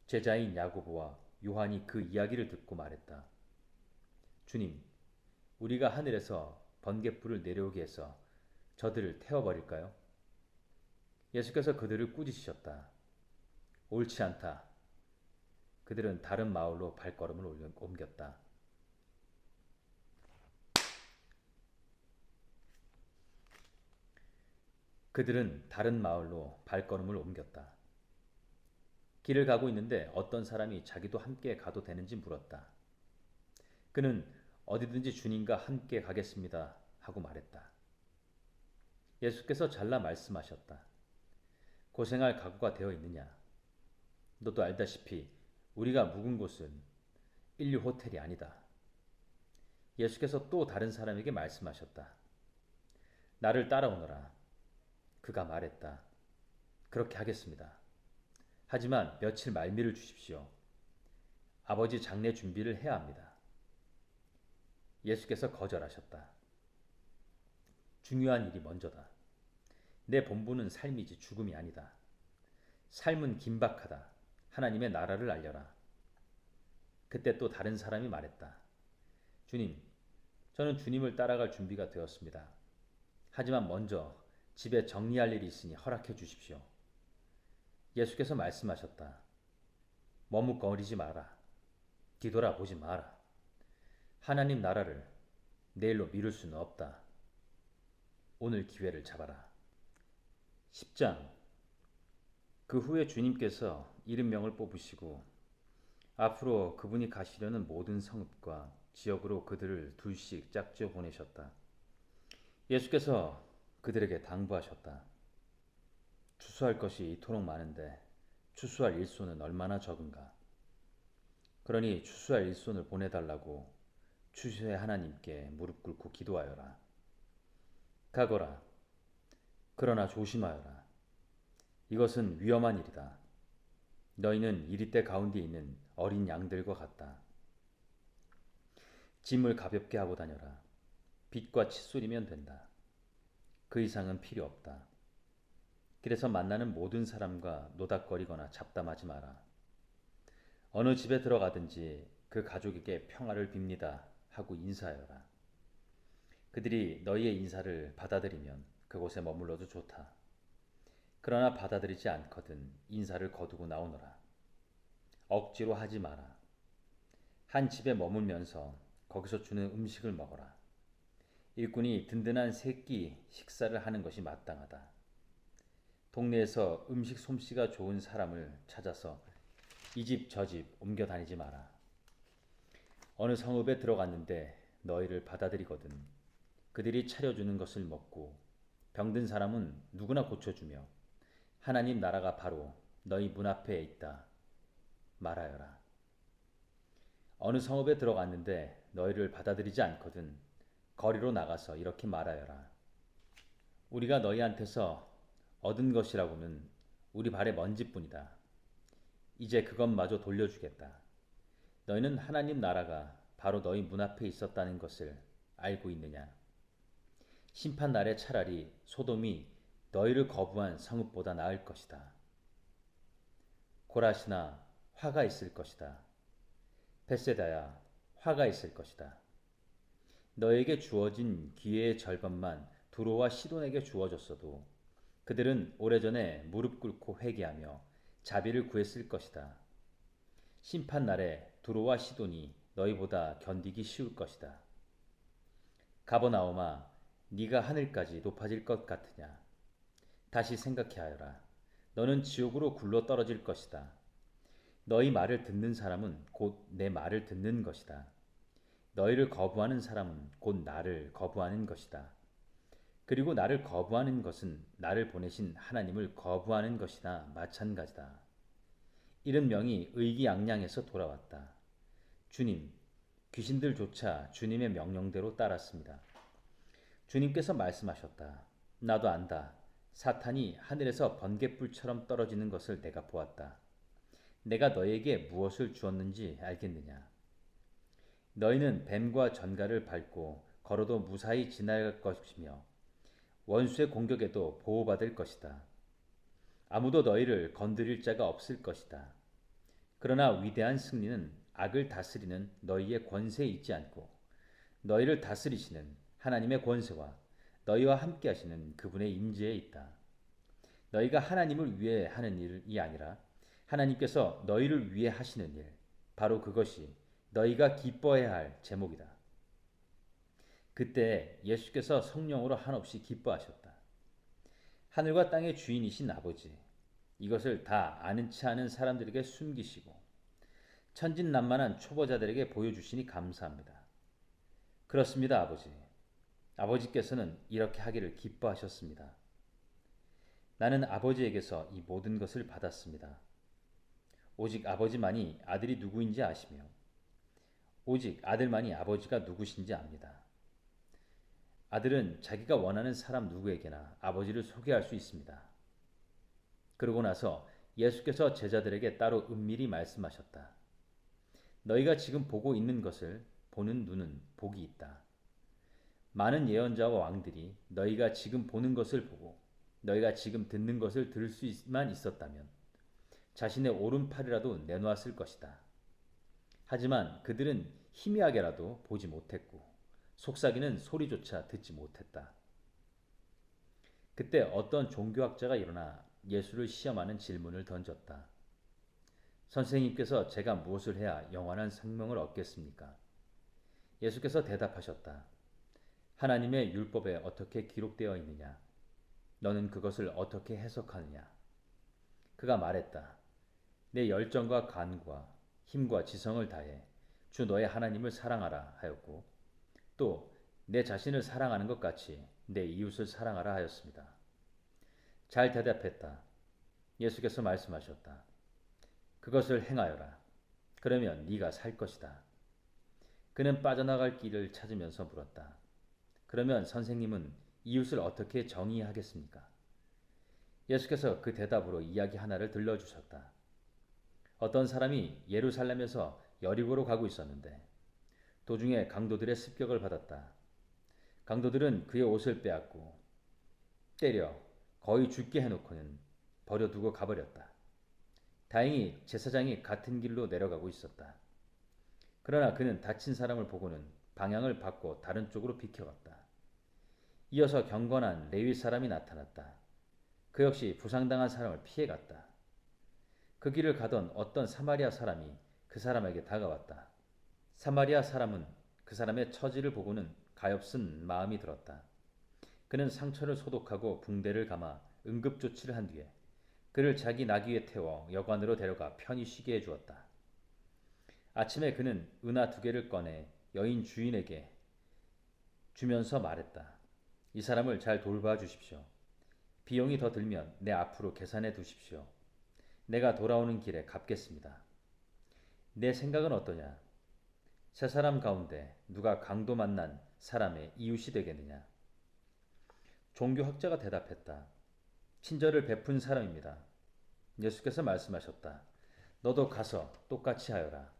S1: 제자인 야고보와 요한이 그 이야기를 듣고 말했다. 주님, 우리가 하늘에서 번갯불을 내려오게 해서 저들을 태워버릴까요? 예수께서 그들을 꾸짖으셨다. 옳지 않다. 그들은 다른 마을로 발걸음을 옮겼다. 그들은 다른 마을로 발걸음을 옮겼다. 길을 가고 있는데 어떤 사람이 자기도 함께 가도 되는지 물었다. 그는 어디든지 주님과 함께 가겠습니다 하고 말했다. 예수께서 잘라 말씀하셨다. 고생할 각오가 되어 있느냐? 너도 알다시피 우리가 묵은 곳은 인류 호텔이 아니다. 예수께서 또 다른 사람에게 말씀하셨다. 나를 따라오너라. 그가 말했다. 그렇게 하겠습니다. 하지만 며칠 말미를 주십시오. 아버지 장례 준비를 해야 합니다. 예수께서 거절하셨다. 중요한 일이 먼저다. 내 본분은 삶이지 죽음이 아니다. 삶은 긴박하다. 하나님의 나라를 알려라. 그때 또 다른 사람이 말했다. 주님, 저는 주님을 따라갈 준비가 되었습니다. 하지만 먼저 집에 정리할 일이 있으니 허락해 주십시오. 예수께서 말씀하셨다. 머뭇거리지 마라. 뒤돌아보지 마라. 하나님 나라를 내일로 미룰 수는 없다. 오늘 기회를 잡아라. 10장. 그 후에 주님께서 70명을 뽑으시고 앞으로 그분이 가시려는 모든 성읍과 지역으로 그들을 둘씩 짝지어 보내셨다. 예수께서 그들에게 당부하셨다. 추수할 것이 이토록 많은데 추수할 일손은 얼마나 적은가. 그러니 추수할 일손을 보내달라고 추수의 하나님께 무릎 꿇고 기도하여라. 가거라. 그러나 조심하여라. 이것은 위험한 일이다. 너희는 이리떼 가운데 있는 어린 양들과 같다. 짐을 가볍게 하고 다녀라. 빛과 칫솔이면 된다. 그 이상은 필요 없다. 길에서 만나는 모든 사람과 노닥거리거나 잡담하지 마라. 어느 집에 들어가든지 그 가족에게 평화를 빕니다 하고 인사하여라. 그들이 너희의 인사를 받아들이면 그곳에 머물러도 좋다. 그러나 받아들이지 않거든 인사를 거두고 나오너라. 억지로 하지 마라. 한 집에 머물면서 거기서 주는 음식을 먹어라. 일꾼이 든든한 세 끼 식사를 하는 것이 마땅하다. 동네에서 음식 솜씨가 좋은 사람을 찾아서 이 집 저 집 옮겨 다니지 마라. 어느 성읍에 들어갔는데 너희를 받아들이거든 그들이 차려주는 것을 먹고 병든 사람은 누구나 고쳐주며 하나님 나라가 바로 너희 문 앞에 있다 말하여라. 어느 성읍에 들어갔는데 너희를 받아들이지 않거든 거리로 나가서 이렇게 말하여라. 우리가 너희한테서 얻은 것이라고는 우리 발의 먼지뿐이다. 이제 그것마저 돌려주겠다. 너희는 하나님 나라가 바로 너희 문 앞에 있었다는 것을 알고 있느냐? 심판 날에 차라리 소돔이 너희를 거부한 성읍보다 나을 것이다. 고라시나 화가 있을 것이다. 벳세다야 화가 있을 것이다. 너에게 주어진 기회의 절반만 두로와 시돈에게 주어졌어도 그들은 오래전에 무릎 꿇고 회개하며 자비를 구했을 것이다. 심판 날에 두로와 시돈이 너희보다 견디기 쉬울 것이다. 가버나움아, 네가 하늘까지 높아질 것 같으냐? 다시 생각해 하여라. 너는 지옥으로 굴러 떨어질 것이다. 너희 말을 듣는 사람은 곧 내 말을 듣는 것이다. 너희를 거부하는 사람은 곧 나를 거부하는 것이다. 그리고 나를 거부하는 것은 나를 보내신 하나님을 거부하는 것이나 마찬가지다. 이런 명이 의기양양해서 돌아왔다. 주님, 귀신들조차 주님의 명령대로 따랐습니다. 주님께서 말씀하셨다. 나도 안다. 사탄이 하늘에서 번갯불처럼 떨어지는 것을 내가 보았다. 내가 너에게 무엇을 주었는지 알겠느냐? 너희는 뱀과 전갈을 밟고 걸어도 무사히 지나갈 것이며 원수의 공격에도 보호받을 것이다. 아무도 너희를 건드릴 자가 없을 것이다. 그러나 위대한 승리는 악을 다스리는 너희의 권세에 있지 않고 너희를 다스리시는 하나님의 권세와 너희와 함께 하시는 그분의 임재에 있다. 너희가 하나님을 위해 하는 일이 아니라 하나님께서 너희를 위해 하시는 일, 바로 그것이 너희가 기뻐해야 할 제목이다. 그때 예수께서 성령으로 한없이 기뻐하셨다. 하늘과 땅의 주인이신 아버지, 이것을 다 아는 체 하는 사람들에게 숨기시고 천진난만한 초보자들에게 보여주시니 감사합니다. 그렇습니다, 아버지. 아버지께서는 이렇게 하기를 기뻐하셨습니다. 나는 아버지에게서 이 모든 것을 받았습니다. 오직 아버지만이 아들이 누구인지 아시며 오직 아들만이 아버지가 누구신지 압니다. 아들은 자기가 원하는 사람 누구에게나 아버지를 소개할 수 있습니다. 그러고 나서 예수께서 제자들에게 따로 은밀히 말씀하셨다. 너희가 지금 보고 있는 것을 보는 눈은 복이 있다. 많은 예언자와 왕들이 너희가 지금 보는 것을 보고 너희가 지금 듣는 것을 들을 수만 있었다면 자신의 오른팔이라도 내놓았을 것이다. 하지만 그들은 희미하게라도 보지 못했고 속삭이는 소리조차 듣지 못했다. 그때 어떤 종교학자가 일어나 예수를 시험하는 질문을 던졌다. 선생님께서 제가 무엇을 해야 영원한 생명을 얻겠습니까? 예수께서 대답하셨다. 하나님의 율법에 어떻게 기록되어 있느냐? 너는 그것을 어떻게 해석하느냐? 그가 말했다. 내 열정과 간과 힘과 지성을 다해 주 너의 하나님을 사랑하라 하였고 또 내 자신을 사랑하는 것 같이 내 이웃을 사랑하라 하였습니다. 잘 대답했다. 예수께서 말씀하셨다. 그것을 행하여라. 그러면 네가 살 것이다. 그는 빠져나갈 길을 찾으면서 물었다. 그러면 선생님은 이웃을 어떻게 정의하겠습니까? 예수께서 그 대답으로 이야기 하나를 들려주셨다. 어떤 사람이 예루살렘에서 여리고로 가고 있었는데 도중에 강도들의 습격을 받았다. 강도들은 그의 옷을 빼앗고 때려 거의 죽게 해놓고는 버려두고 가버렸다. 다행히 제사장이 같은 길로 내려가고 있었다. 그러나 그는 다친 사람을 보고는 방향을 바꿔 다른 쪽으로 비켜갔다. 이어서 경건한 레위 사람이 나타났다. 그 역시 부상당한 사람을 피해갔다. 그 길을 가던 어떤 사마리아 사람이 그 사람에게 다가왔다. 사마리아 사람은 그 사람의 처지를 보고는 가엾은 마음이 들었다. 그는 상처를 소독하고 붕대를 감아 응급조치를 한 뒤에 그를 자기 나귀에 태워 여관으로 데려가 편히 쉬게 해주었다. 아침에 그는 은화 2개를 꺼내 여인 주인에게 주면서 말했다. 이 사람을 잘 돌봐 주십시오. 비용이 더 들면 내 앞으로 계산해 두십시오. 내가 돌아오는 길에 갚겠습니다. 내 생각은 어떠냐? 세 사람 가운데 누가 강도 만난 사람의 이웃이 되겠느냐? 종교학자가 대답했다. 친절을 베푼 사람입니다. 예수께서 말씀하셨다. 너도 가서 똑같이 하여라.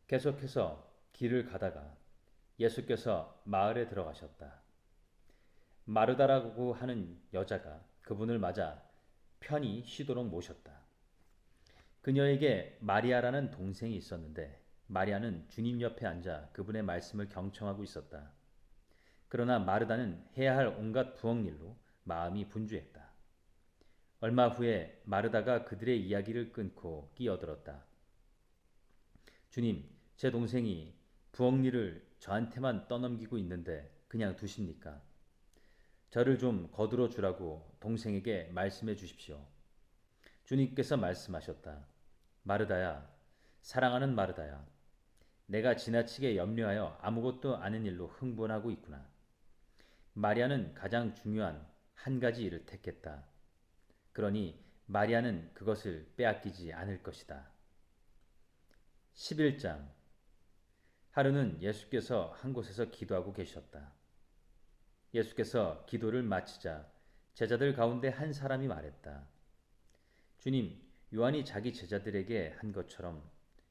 S1: 계속해서 길을 가다가 예수께서 마을에 들어가셨다. 마르다라고 하는 여자가 그분을 맞아 편히 쉬도록 모셨다. 그녀에게 마리아라는 동생이 있었는데 마리아는 주님 옆에 앉아 그분의 말씀을 경청하고 있었다. 그러나 마르다는 해야 할 온갖 부엌 일로 마음이 분주했다. 얼마 후에 마르다가 그들의 이야기를 끊고 끼어들었다. 주님, 제 동생이 부엌 일을 저한테만 떠넘기고 있는데 그냥 두십니까? 저를 좀 거들어 주라고 동생에게 말씀해 주십시오. 주님께서 말씀하셨다. 마르다야, 사랑하는 마르다야, 내가 지나치게 염려하여 아무것도 아닌 일로 흥분하고 있구나. 마리아는 가장 중요한 한 가지 일을 택했다. 그러니 마리아는 그것을 빼앗기지 않을 것이다. 11장. 하루는 예수께서 한 곳에서 기도하고 계셨다. 예수께서 기도를 마치자 제자들 가운데 한 사람이 말했다. 주님, 요한이 자기 제자들에게 한 것처럼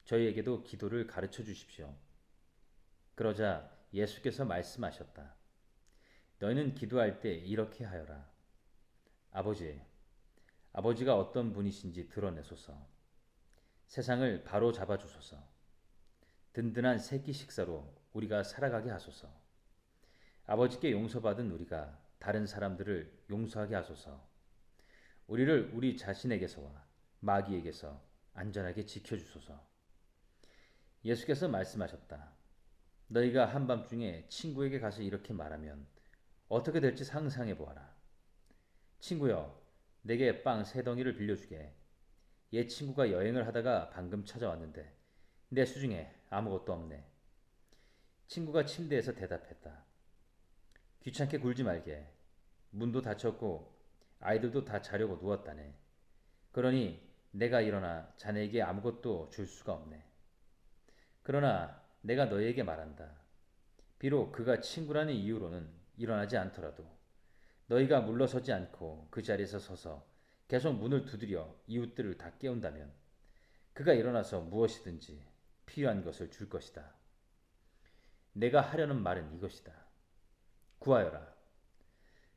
S1: 저희에게도 기도를 가르쳐 주십시오. 그러자 예수께서 말씀하셨다. 너희는 기도할 때 이렇게 하여라. 아버지, 아버지가 어떤 분이신지 드러내소서. 세상을 바로 잡아주소서. 든든한 새끼 식사로 우리가 살아가게 하소서. 아버지께 용서받은 우리가 다른 사람들을 용서하게 하소서. 우리를 우리 자신에게서와 마귀에게서 안전하게 지켜주소서. 예수께서 말씀하셨다. 너희가 한밤중에 친구에게 가서 이렇게 말하면 어떻게 될지 상상해 보아라. 친구여, 내게 빵 3덩이를 빌려주게. 옛 친구가 여행을 하다가 방금 찾아왔는데 내 수중에 아무것도 없네. 친구가 침대에서 대답했다. 귀찮게 굴지 말게. 문도 닫혔고 아이들도 다 자려고 누웠다네. 그러니 내가 일어나 자네에게 아무것도 줄 수가 없네. 그러나 내가 너희에게 말한다. 비록 그가 친구라는 이유로는 일어나지 않더라도 너희가 물러서지 않고 그 자리에서 서서 계속 문을 두드려 이웃들을 다 깨운다면 그가 일어나서 무엇이든지 필요한 것을 줄 것이다. 내가 하려는 말은 이것이다. 구하여라.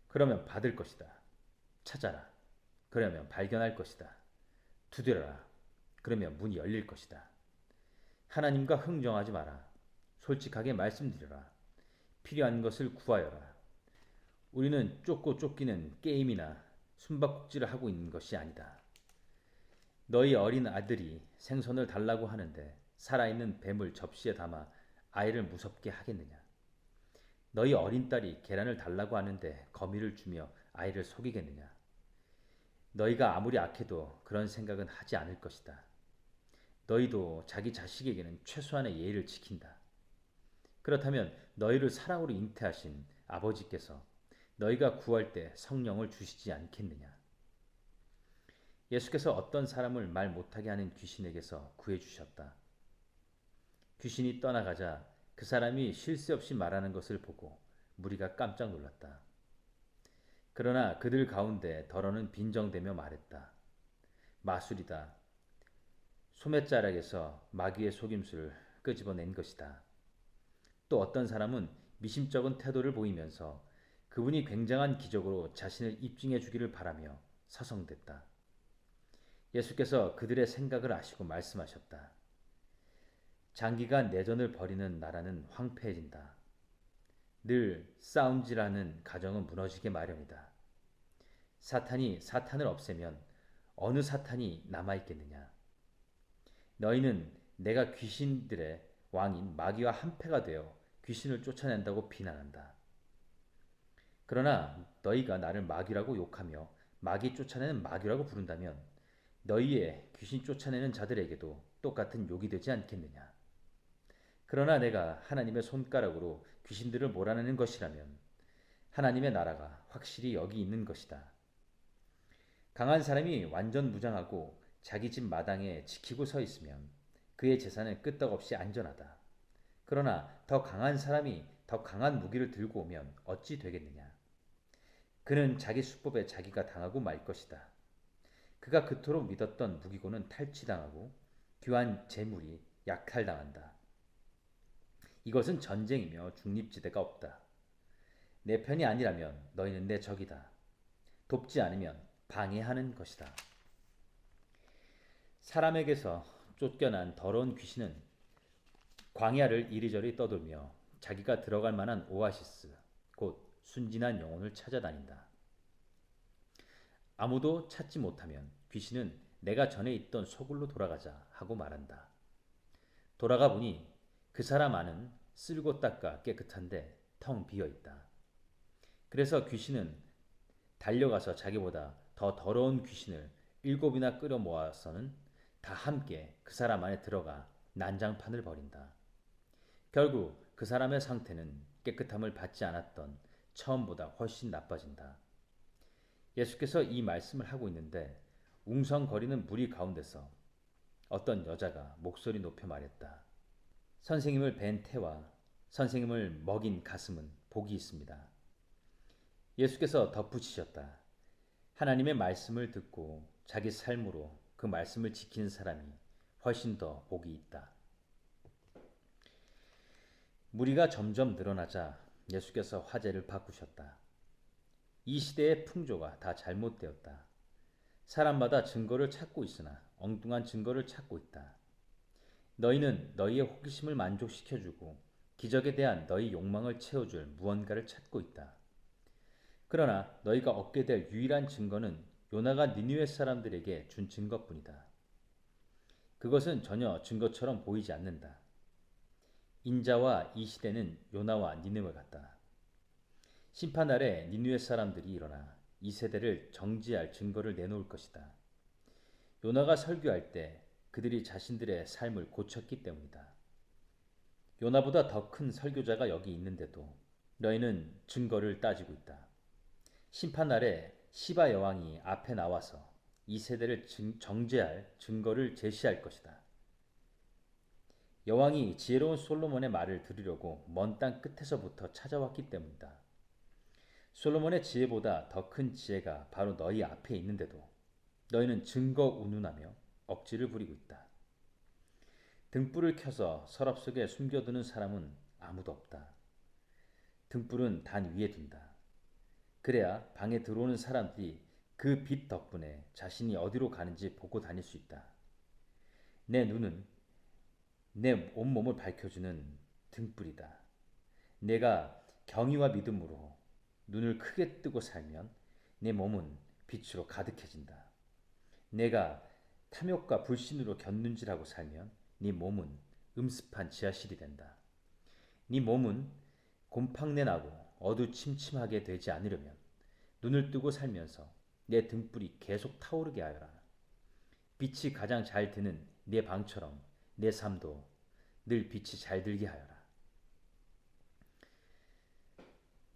S1: 그러면 받을 것이다. 찾아라. 그러면 발견할 것이다. 두드려라. 그러면 문이 열릴 것이다. 하나님과 흥정하지 마라. 솔직하게 말씀드려라. 필요한 것을 구하여라. 우리는 쫓고 쫓기는 게임이나 숨바꼭질을 하고 있는 것이 아니다. 너희 어린 아들이 생선을 달라고 하는데 살아있는 뱀을 접시에 담아 아이를 무섭게 하겠느냐? 너희 어린 딸이 계란을 달라고 하는데 거미를 주며 아이를 속이겠느냐? 너희가 아무리 악해도 그런 생각은 하지 않을 것이다. 너희도 자기 자식에게는 최소한의 예의를 지킨다. 그렇다면 너희를 사랑으로 잉태하신 아버지께서 너희가 구할 때 성령을 주시지 않겠느냐? 예수께서 어떤 사람을 말 못하게 하는 귀신에게서 구해주셨다. 귀신이 떠나가자 그 사람이 쉴 새 없이 말하는 것을 보고 무리가 깜짝 놀랐다. 그러나 그들 가운데 더러는 빈정대며 말했다. 마술이다. 소매자락에서 마귀의 속임수를 끄집어낸 것이다. 또 어떤 사람은 미심쩍은 태도를 보이면서 그분이 굉장한 기적으로 자신을 입증해 주기를 바라며 서성댔다. 예수께서 그들의 생각을 아시고 말씀하셨다. 장기간 내전을 벌이는 나라는 황폐해진다. 늘 싸움질하는 가정은 무너지게 마련이다. 사탄이 사탄을 없애면 어느 사탄이 남아있겠느냐? 너희는 내가 귀신들의 왕인 마귀와 한패가 되어 귀신을 쫓아낸다고 비난한다. 그러나 너희가 나를 마귀라고 욕하며 마귀 쫓아내는 마귀라고 부른다면 너희의 귀신 쫓아내는 자들에게도 똑같은 욕이 되지 않겠느냐? 그러나 내가 하나님의 손가락으로 귀신들을 몰아내는 것이라면 하나님의 나라가 확실히 여기 있는 것이다. 강한 사람이 완전 무장하고 자기 집 마당에 지키고 서 있으면 그의 재산은 끄떡없이 안전하다. 그러나 더 강한 사람이 더 강한 무기를 들고 오면 어찌 되겠느냐? 그는 자기 수법에 자기가 당하고 말 것이다. 그가 그토록 믿었던 무기고는 탈취당하고 귀한 재물이 약탈당한다. 이것은 전쟁이며 중립지대가 없다. 내 편이 아니라면 너희는 내 적이다. 돕지 않으면 방해하는 것이다. 사람에게서 쫓겨난 더러운 귀신은 광야를 이리저리 떠돌며 자기가 들어갈 만한 오아시스, 곧 순진한 영혼을 찾아다닌다. 아무도 찾지 못하면 귀신은 내가 전에 있던 소굴로 돌아가자 하고 말한다. 돌아가 보니 그 사람 안은 쓸고 닦아 깨끗한데 텅 비어 있다. 그래서 귀신은 달려가서 자기보다 더 더러운 귀신을 7이나 끌어 모아서는 다 함께 그 사람 안에 들어가 난장판을 벌인다. 결국 그 사람의 상태는 깨끗함을 받지 않았던 처음보다 훨씬 나빠진다. 예수께서 이 말씀을 하고 있는데 웅성거리는 무리 가운데서 어떤 여자가 목소리 높여 말했다. 선생님을 뵌 태와 선생님을 먹인 가슴은 복이 있습니다. 예수께서 덧붙이셨다. 하나님의 말씀을 듣고 자기 삶으로 그 말씀을 지키는 사람이 훨씬 더 복이 있다. 무리가 점점 늘어나자 예수께서 화제를 바꾸셨다. 이 시대의 풍조가 다 잘못되었다. 사람마다 증거를 찾고 있으나 엉뚱한 증거를 찾고 있다. 너희는 너희의 호기심을 만족시켜주고 기적에 대한 너희 욕망을 채워줄 무언가를 찾고 있다. 그러나 너희가 얻게 될 유일한 증거는 요나가 니느웨 사람들에게 준 증거뿐이다. 그것은 전혀 증거처럼 보이지 않는다. 인자와 이 시대는 요나와 니느웨 같다. 심판날에 니느웨 사람들이 일어나 이 세대를 정지할 증거를 내놓을 것이다. 요나가 설교할 때 그들이 자신들의 삶을 고쳤기 때문이다. 요나보다 더 큰 설교자가 여기 있는데도 너희는 증거를 따지고 있다. 심판날에 시바 여왕이 앞에 나와서 이 세대를 정죄할 증거를 제시할 것이다. 여왕이 지혜로운 솔로몬의 말을 들으려고 먼 땅 끝에서부터 찾아왔기 때문이다. 솔로몬의 지혜보다 더 큰 지혜가 바로 너희 앞에 있는데도 너희는 증거 운운하며 억지를 부리고 있다. 등불을 켜서 서랍 속에 숨겨두는 사람은 아무도 없다. 등불은 단 위에 둔다. 그래야 방에 들어오는 사람들이 그 빛 덕분에 자신이 어디로 가는지 보고 다닐 수 있다. 내 눈은 내 온몸을 밝혀주는 등불이다. 내가 경의와 믿음으로 눈을 크게 뜨고 살면 내 몸은 빛으로 가득해진다. 내가 탐욕과 불신으로 곁눈질하고 살면 네 몸은 음습한 지하실이 된다. 네 몸은 곰팡내 나고 어두침침하게 되지 않으려면 눈을 뜨고 살면서 내 등불이 계속 타오르게 하여라. 빛이 가장 잘 드는 내 방처럼 내 삶도 늘 빛이 잘 들게 하여라.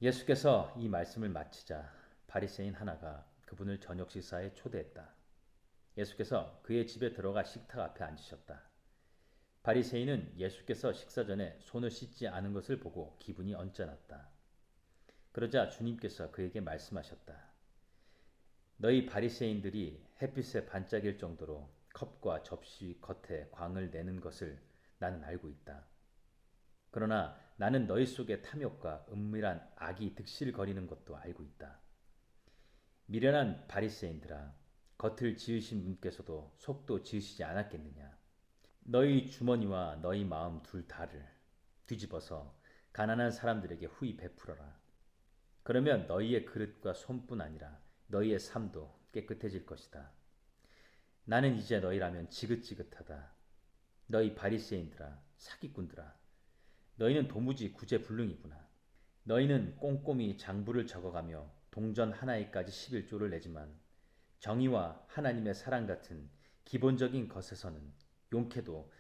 S1: 예수께서 이 말씀을 마치자 바리새인 하나가 그분을 저녁 식사에 초대했다. 예수께서 그의 집에 들어가 식탁 앞에 앉으셨다. 바리새인은 예수께서 식사 전에 손을 씻지 않은 것을 보고 기분이 언짢았다. 그러자 주님께서 그에게 말씀하셨다. 너희 바리새인들이 햇빛에 반짝일 정도로 컵과 접시 겉에 광을 내는 것을 나는 알고 있다. 그러나 나는 너희 속에 탐욕과 은밀한 악이 득실거리는 것도 알고 있다. 미련한 바리새인들아, 겉을 지으신 분께서도 속도 지으시지 않았겠느냐. 너희 주머니와 너희 마음 둘 다를 뒤집어서 가난한 사람들에게 후히 베풀어라. 그러면 너희의 그릇과 손뿐 아니라 너희의 삶도 깨끗해질 것이다. 나는 이제 너희라면 지긋지긋하다. 너희 바리새인들아, 사기꾼들아, 너희는 도무지 구제불능이구나. 너희는 꼼꼼히 장부를 적어가며 동전 하나에까지 11조를 내지만 정의와 하나님의 사랑 같은 기본적인 것에서는 용케도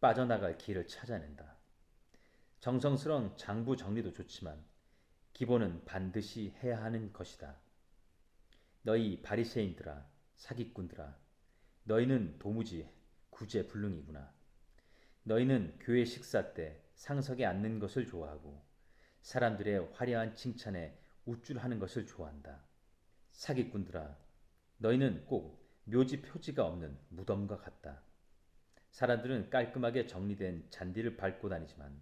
S1: 빠져나갈 길을 찾아낸다. 정성스러운 장부 정리도 좋지만 기본은 반드시 해야 하는 것이다. 너희 바리새인들아, 사기꾼들아, 너희는 도무지 구제불능이구나. 너희는 교회 식사 때 상석에 앉는 것을 좋아하고 사람들의 화려한 칭찬에 우쭐하는 것을 좋아한다. 사기꾼들아, 너희는 꼭 묘지 표지가 없는 무덤과 같다. 사람들은 깔끔하게 정리된 잔디를 밟고 다니지만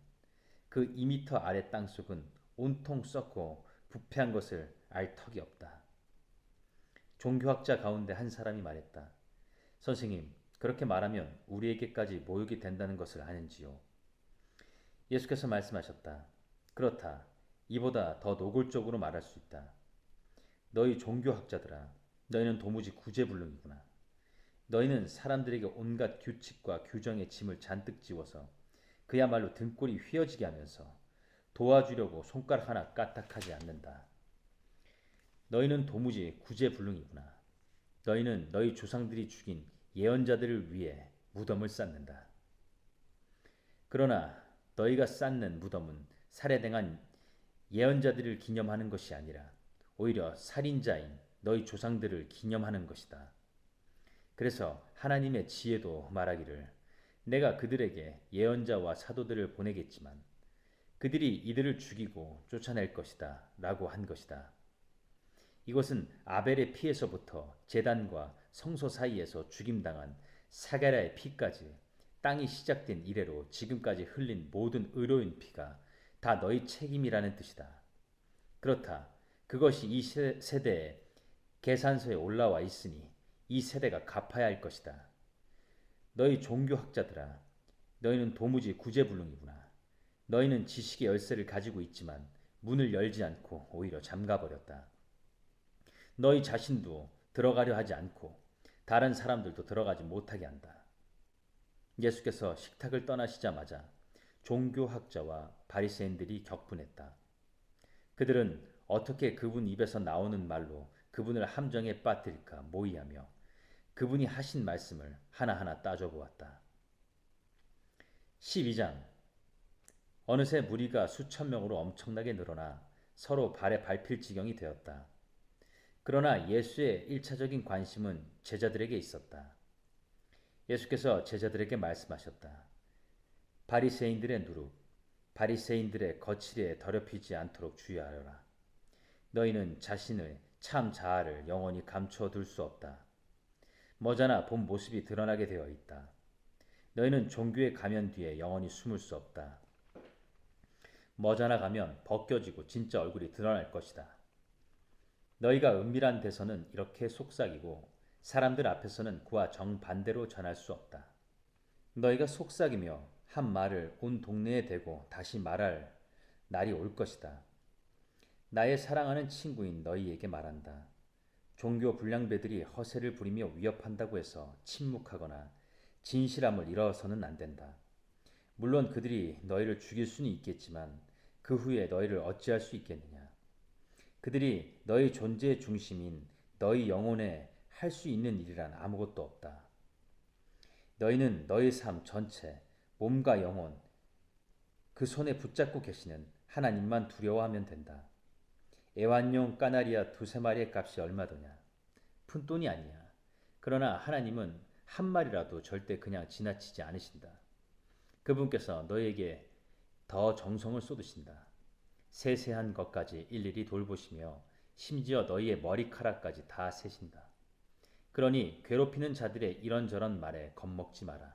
S1: 그 2미터 아래 땅속은 온통 썩고 부패한 것을 알 턱이 없다. 종교학자 가운데 한 사람이 말했다. 선생님, 그렇게 말하면 우리에게까지 모욕이 된다는 것을 아는지요? 예수께서 말씀하셨다. 그렇다. 이보다 더 노골적으로 말할 수 있다. 너희 종교학자들아, 너희는 도무지 구제불능이구나. 너희는 사람들에게 온갖 규칙과 규정의 짐을 잔뜩 지워서 그야말로 등골이 휘어지게 하면서 도와주려고 손가락 하나 까딱하지 않는다. 너희는 도무지 구제불능이구나. 너희는 너희 조상들이 죽인 예언자들을 위해 무덤을 쌓는다. 그러나 너희가 쌓는 무덤은 살해당한 예언자들을 기념하는 것이 아니라 오히려 살인자인 너희 조상들을 기념하는 것이다. 그래서 하나님의 지혜도 말하기를 내가 그들에게 예언자와 사도들을 보내겠지만 그들이 이들을 죽이고 쫓아낼 것이다 라고 한 것이다. 이것은 아벨의 피에서부터 제단과 성소 사이에서 죽임당한 사게라의 피까지 땅이 시작된 이래로 지금까지 흘린 모든 의로운 피가 다 너희 책임이라는 뜻이다. 그렇다. 그것이 이 세대의 계산서에 올라와 있으니 이 세대가 갚아야 할 것이다. 너희 종교학자들아, 너희는 도무지 구제불능이구나. 너희는 지식의 열쇠를 가지고 있지만 문을 열지 않고 오히려 잠가버렸다. 너희 자신도 들어가려 하지 않고 다른 사람들도 들어가지 못하게 한다. 예수께서 식탁을 떠나시자마자 종교학자와 바리새인들이 격분했다. 그들은 어떻게 그분 입에서 나오는 말로 그분을 함정에 빠뜨릴까 모의하며 그분이 하신 말씀을 하나하나 따져보았다. 12장 어느새 무리가 수천 명으로 엄청나게 늘어나 서로 발에 밟힐 지경이 되었다. 그러나 예수의 1차적인 관심은 제자들에게 있었다. 예수께서 제자들에게 말씀하셨다. 바리새인들의 누룩, 바리새인들의 거칠에 더럽히지 않도록 주의하여라. 너희는 자신의 참 자아를 영원히 감춰둘 수 없다. 머지않아 본 모습이 드러나게 되어 있다. 너희는 종교의 가면 뒤에 영원히 숨을 수 없다. 머지않아 가면 벗겨지고 진짜 얼굴이 드러날 것이다. 너희가 은밀한 데서는 이렇게 속삭이고 사람들 앞에서는 그와 정반대로 전할 수 없다. 너희가 속삭이며 한 말을 온 동네에 대고 다시 말할 날이 올 것이다. 나의 사랑하는 친구인 너희에게 말한다. 종교 불량배들이 허세를 부리며 위협한다고 해서 침묵하거나 진실함을 잃어서는 안 된다. 물론 그들이 너희를 죽일 수는 있겠지만 그 후에 너희를 어찌할 수 있겠느냐. 그들이 너희 존재의 중심인 너희 영혼에 할 수 있는 일이란 아무것도 없다. 너희는 너희 삶 전체, 몸과 영혼, 그 손에 붙잡고 계시는 하나님만 두려워하면 된다. 애완용 까나리아 2-3마리의 값이 얼마더냐? 푼돈이 아니야. 그러나 하나님은 한 마리라도 절대 그냥 지나치지 않으신다. 그분께서 너희에게 더 정성을 쏟으신다. 세세한 것까지 일일이 돌보시며 심지어 너희의 머리카락까지 다 세신다. 그러니 괴롭히는 자들의 이런저런 말에 겁먹지 마라.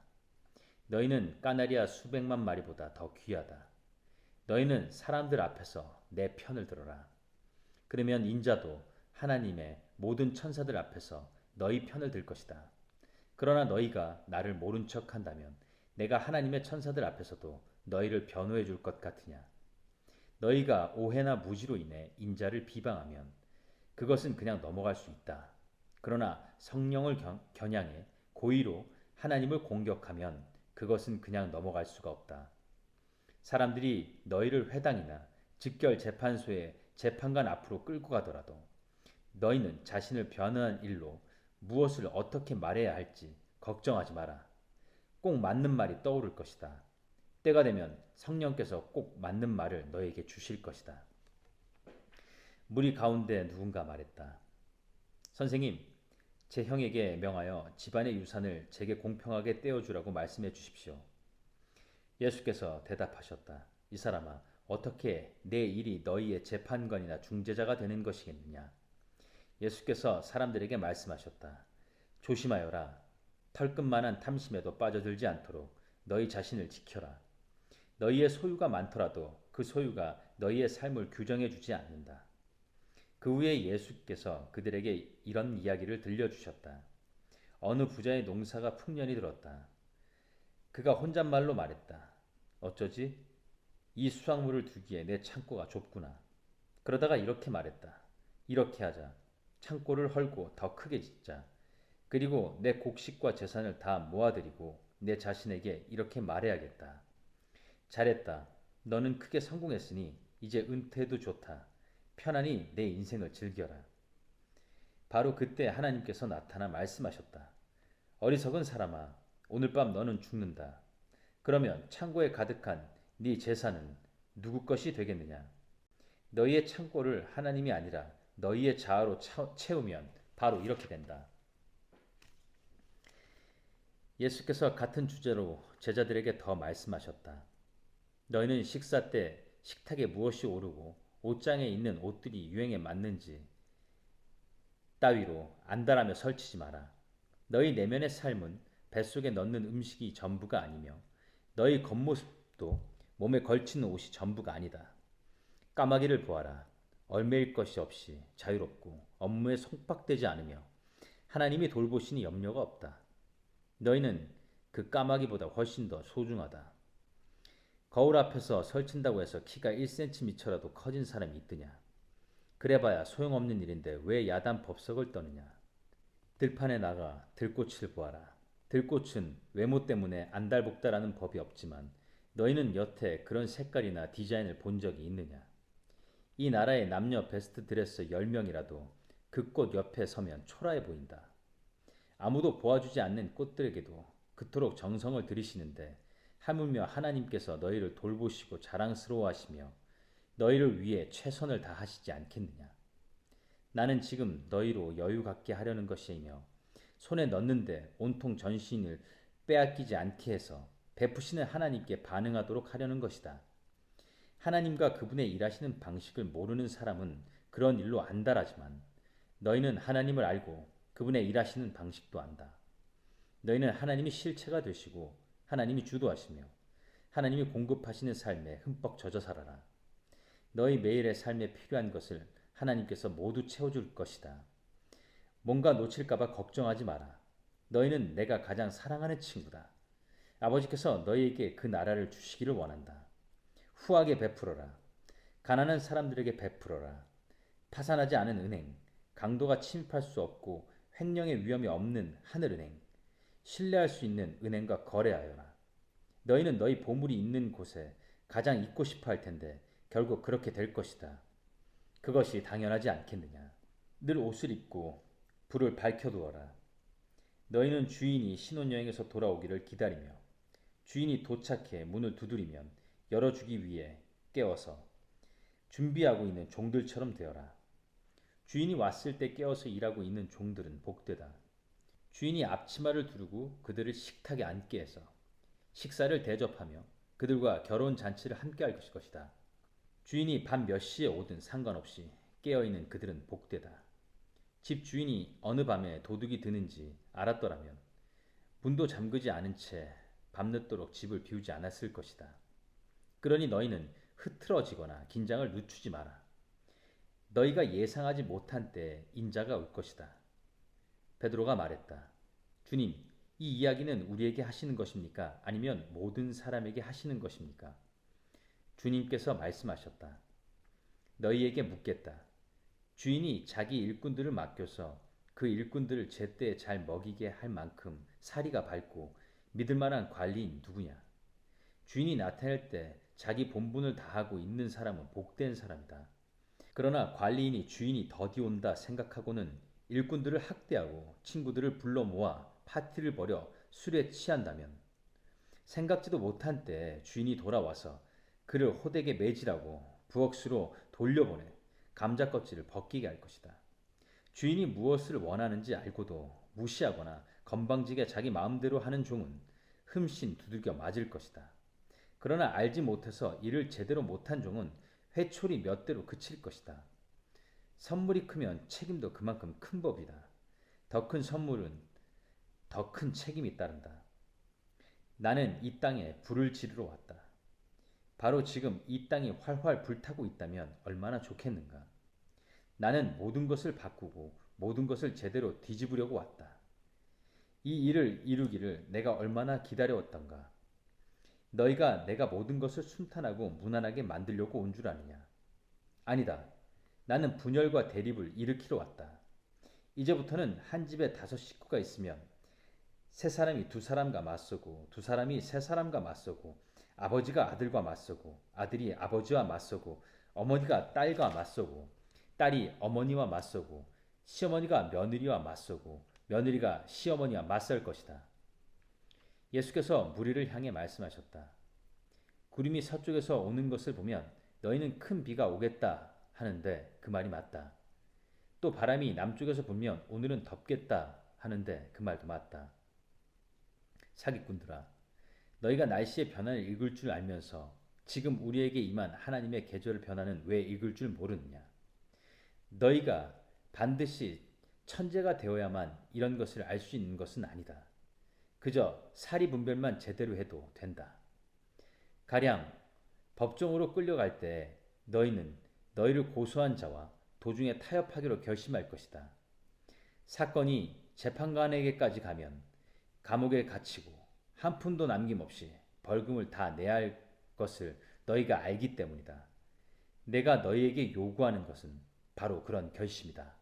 S1: 너희는 까나리아 수백만 마리보다 더 귀하다. 너희는 사람들 앞에서 내 편을 들어라. 그러면 인자도 하나님의 모든 천사들 앞에서 너희 편을 들 것이다. 그러나 너희가 나를 모른 척 한다면 내가 하나님의 천사들 앞에서도 너희를 변호해 줄 것 같으냐. 너희가 오해나 무지로 인해 인자를 비방하면 그것은 그냥 넘어갈 수 있다. 그러나 성령을 겨냥해 고의로 하나님을 공격하면 그것은 그냥 넘어갈 수가 없다. 사람들이 너희를 회당이나 직결 재판소에 재판관 앞으로 끌고 가더라도 너희는 자신을 변호한 일로 무엇을 어떻게 말해야 할지 걱정하지 마라. 꼭 맞는 말이 떠오를 것이다. 때가 되면 성령께서 꼭 맞는 말을 너에게 주실 것이다. 무리 가운데 누군가 말했다. 선생님, 제 형에게 명하여 집안의 유산을 제게 공평하게 떼어주라고 말씀해 주십시오. 예수께서 대답하셨다. 이 사람아, 어떻게 내 일이 너희의 재판관이나 중재자가 되는 것이겠느냐? 예수께서 사람들에게 말씀하셨다. 조심하여라. 털끝만한 탐심에도 빠져들지 않도록 너희 자신을 지켜라. 너희의 소유가 많더라도 그 소유가 너희의 삶을 규정해 주지 않는다. 그 후에 예수께서 그들에게 이런 이야기를 들려주셨다. 어느 부자의 농사가 풍년이 들었다. 그가 혼잣말로 말했다. 어쩌지? 이 수확물을 두기에 내 창고가 좁구나. 그러다가 이렇게 말했다. 이렇게 하자. 창고를 헐고 더 크게 짓자. 그리고 내 곡식과 재산을 다 모아들이고 내 자신에게 이렇게 말해야겠다. 잘했다. 너는 크게 성공했으니 이제 은퇴도 좋다. 편안히 내 인생을 즐겨라. 바로 그때 하나님께서 나타나 말씀하셨다. 어리석은 사람아, 오늘 밤 너는 죽는다. 그러면 창고에 가득한 네 재산은 누구 것이 되겠느냐? 너희의 창고를 하나님이 아니라 너희의 자아로 채우면 바로 이렇게 된다. 예수께서 같은 주제로 제자들에게 더 말씀하셨다. 너희는 식사 때 식탁에 무엇이 오르고 옷장에 있는 옷들이 유행에 맞는지 따위로 안달하며 설치지 마라. 너희 내면의 삶은 뱃속에 넣는 음식이 전부가 아니며 너희 겉모습도 몸에 걸치는 옷이 전부가 아니다. 까마귀를 보아라. 얼매일 것이 없이 자유롭고 업무에 속박되지 않으며 하나님이 돌보시니 염려가 없다. 너희는 그 까마귀보다 훨씬 더 소중하다. 거울 앞에서 설친다고 해서 키가 1cm라도 커진 사람이 있더냐? 그래봐야 소용없는 일인데 왜 야단 법석을 떠느냐? 들판에 나가 들꽃을 보아라. 들꽃은 외모 때문에 안달복달하는 법이 없지만 너희는 여태 그런 색깔이나 디자인을 본 적이 있느냐? 이 나라의 남녀 베스트 드레서 10명이라도 그 꽃 옆에 서면 초라해 보인다. 아무도 보아주지 않는 꽃들에게도 그토록 정성을 들이시는데 하물며 하나님께서 너희를 돌보시고 자랑스러워하시며 너희를 위해 최선을 다하시지 않겠느냐. 나는 지금 너희로 여유 갖게 하려는 것이며 손에 넣는데 온통 전신을 빼앗기지 않게 해서 베푸시는 하나님께 반응하도록 하려는 것이다. 하나님과 그분의 일하시는 방식을 모르는 사람은 그런 일로 안달하지만 너희는 하나님을 알고 그분의 일하시는 방식도 안다. 너희는 하나님이 실체가 되시고 하나님이 주도하시며 하나님이 공급하시는 삶에 흠뻑 젖어 살아라. 너희 매일의 삶에 필요한 것을 하나님께서 모두 채워줄 것이다. 뭔가 놓칠까봐 걱정하지 마라. 너희는 내가 가장 사랑하는 친구다. 아버지께서 너희에게 그 나라를 주시기를 원한다. 후하게 베풀어라. 가난한 사람들에게 베풀어라. 파산하지 않은 은행, 강도가 침입할 수 없고 횡령의 위험이 없는 하늘은행, 신뢰할 수 있는 은행과 거래하여라. 너희는 너희 보물이 있는 곳에 가장 있고 싶어 할 텐데 결국 그렇게 될 것이다. 그것이 당연하지 않겠느냐. 늘 옷을 입고 불을 밝혀두어라. 너희는 주인이 신혼여행에서 돌아오기를 기다리며 주인이 도착해 문을 두드리면 열어주기 위해 깨워서 준비하고 있는 종들처럼 되어라. 주인이 왔을 때 깨어서 일하고 있는 종들은 복되다. 주인이 앞치마를 두르고 그들을 식탁에 앉게 해서 식사를 대접하며 그들과 결혼 잔치를 함께 할 것이다. 주인이 밤 몇 시에 오든 상관없이 깨어있는 그들은 복되다. 집 주인이 어느 밤에 도둑이 드는지 알았더라면 문도 잠그지 않은 채 밤늦도록 집을 비우지 않았을 것이다. 그러니 너희는 흐트러지거나 긴장을 늦추지 마라. 너희가 예상하지 못한 때에 인자가 올 것이다. 베드로가 말했다. 주님, 이 이야기는 우리에게 하시는 것입니까? 아니면 모든 사람에게 하시는 것입니까? 주님께서 말씀하셨다. 너희에게 묻겠다. 주인이 자기 일꾼들을 맡겨서 그 일꾼들을 제때에 잘 먹이게 할 만큼 사리가 밝고 믿을 만한 관리인 누구냐? 주인이 나타날 때 자기 본분을 다하고 있는 사람은 복된 사람이다. 그러나 관리인이 주인이 더디 온다 생각하고는 일꾼들을 학대하고 친구들을 불러 모아 파티를 벌여 술에 취한다면 생각지도 못한 때 주인이 돌아와서 그를 호되게 매질하고 부엌수로 돌려보내 감자 껍질을 벗기게 할 것이다. 주인이 무엇을 원하는지 알고도 무시하거나 건방지게 자기 마음대로 하는 종은 흠씬 두들겨 맞을 것이다. 그러나 알지 못해서 일을 제대로 못한 종은 회초리 몇 대로 그칠 것이다. 선물이 크면 책임도 그만큼 큰 법이다. 더 큰 선물은 더 큰 책임이 따른다. 나는 이 땅에 불을 지르러 왔다. 바로 지금 이 땅이 활활 불타고 있다면 얼마나 좋겠는가. 나는 모든 것을 바꾸고 모든 것을 제대로 뒤집으려고 왔다. 이 일을 이루기를 내가 얼마나 기다려왔던가. 너희가 내가 모든 것을 순탄하고 무난하게 만들려고 온 줄 아느냐. 아니다. 나는 분열과 대립을 일으키러 왔다. 이제부터는 한 집에 5 식구가 있으면 세 사람이 두 사람과 맞서고 두 사람이 세 사람과 맞서고 아버지가 아들과 맞서고 아들이 아버지와 맞서고 어머니가 딸과 맞서고 딸이 어머니와 맞서고 시어머니가 며느리와 맞서고 며느리가 시어머니와 맞설 것이다. 예수께서 무리를 향해 말씀하셨다. 구름이 서쪽에서 오는 것을 보면 너희는 큰 비가 오겠다 하는데 그 말이 맞다. 또 바람이 남쪽에서 불면 오늘은 덥겠다 하는데 그 말도 맞다. 사기꾼들아, 너희가 날씨의 변화를 읽을 줄 알면서 지금 우리에게 임한 하나님의 계절의 변화는 왜 읽을 줄 모르느냐? 너희가 반드시 천재가 되어야만 이런 것을 알 수 있는 것은 아니다. 그저 사리 분별만 제대로 해도 된다. 가령 법정으로 끌려갈 때 너희는 너희를 고소한 자와 도중에 타협하기로 결심할 것이다. 사건이 재판관에게까지 가면 감옥에 갇히고 한 푼도 남김없이 벌금을 다 내야 할 것을 너희가 알기 때문이다. 내가 너희에게 요구하는 것은 바로 그런 결심이다.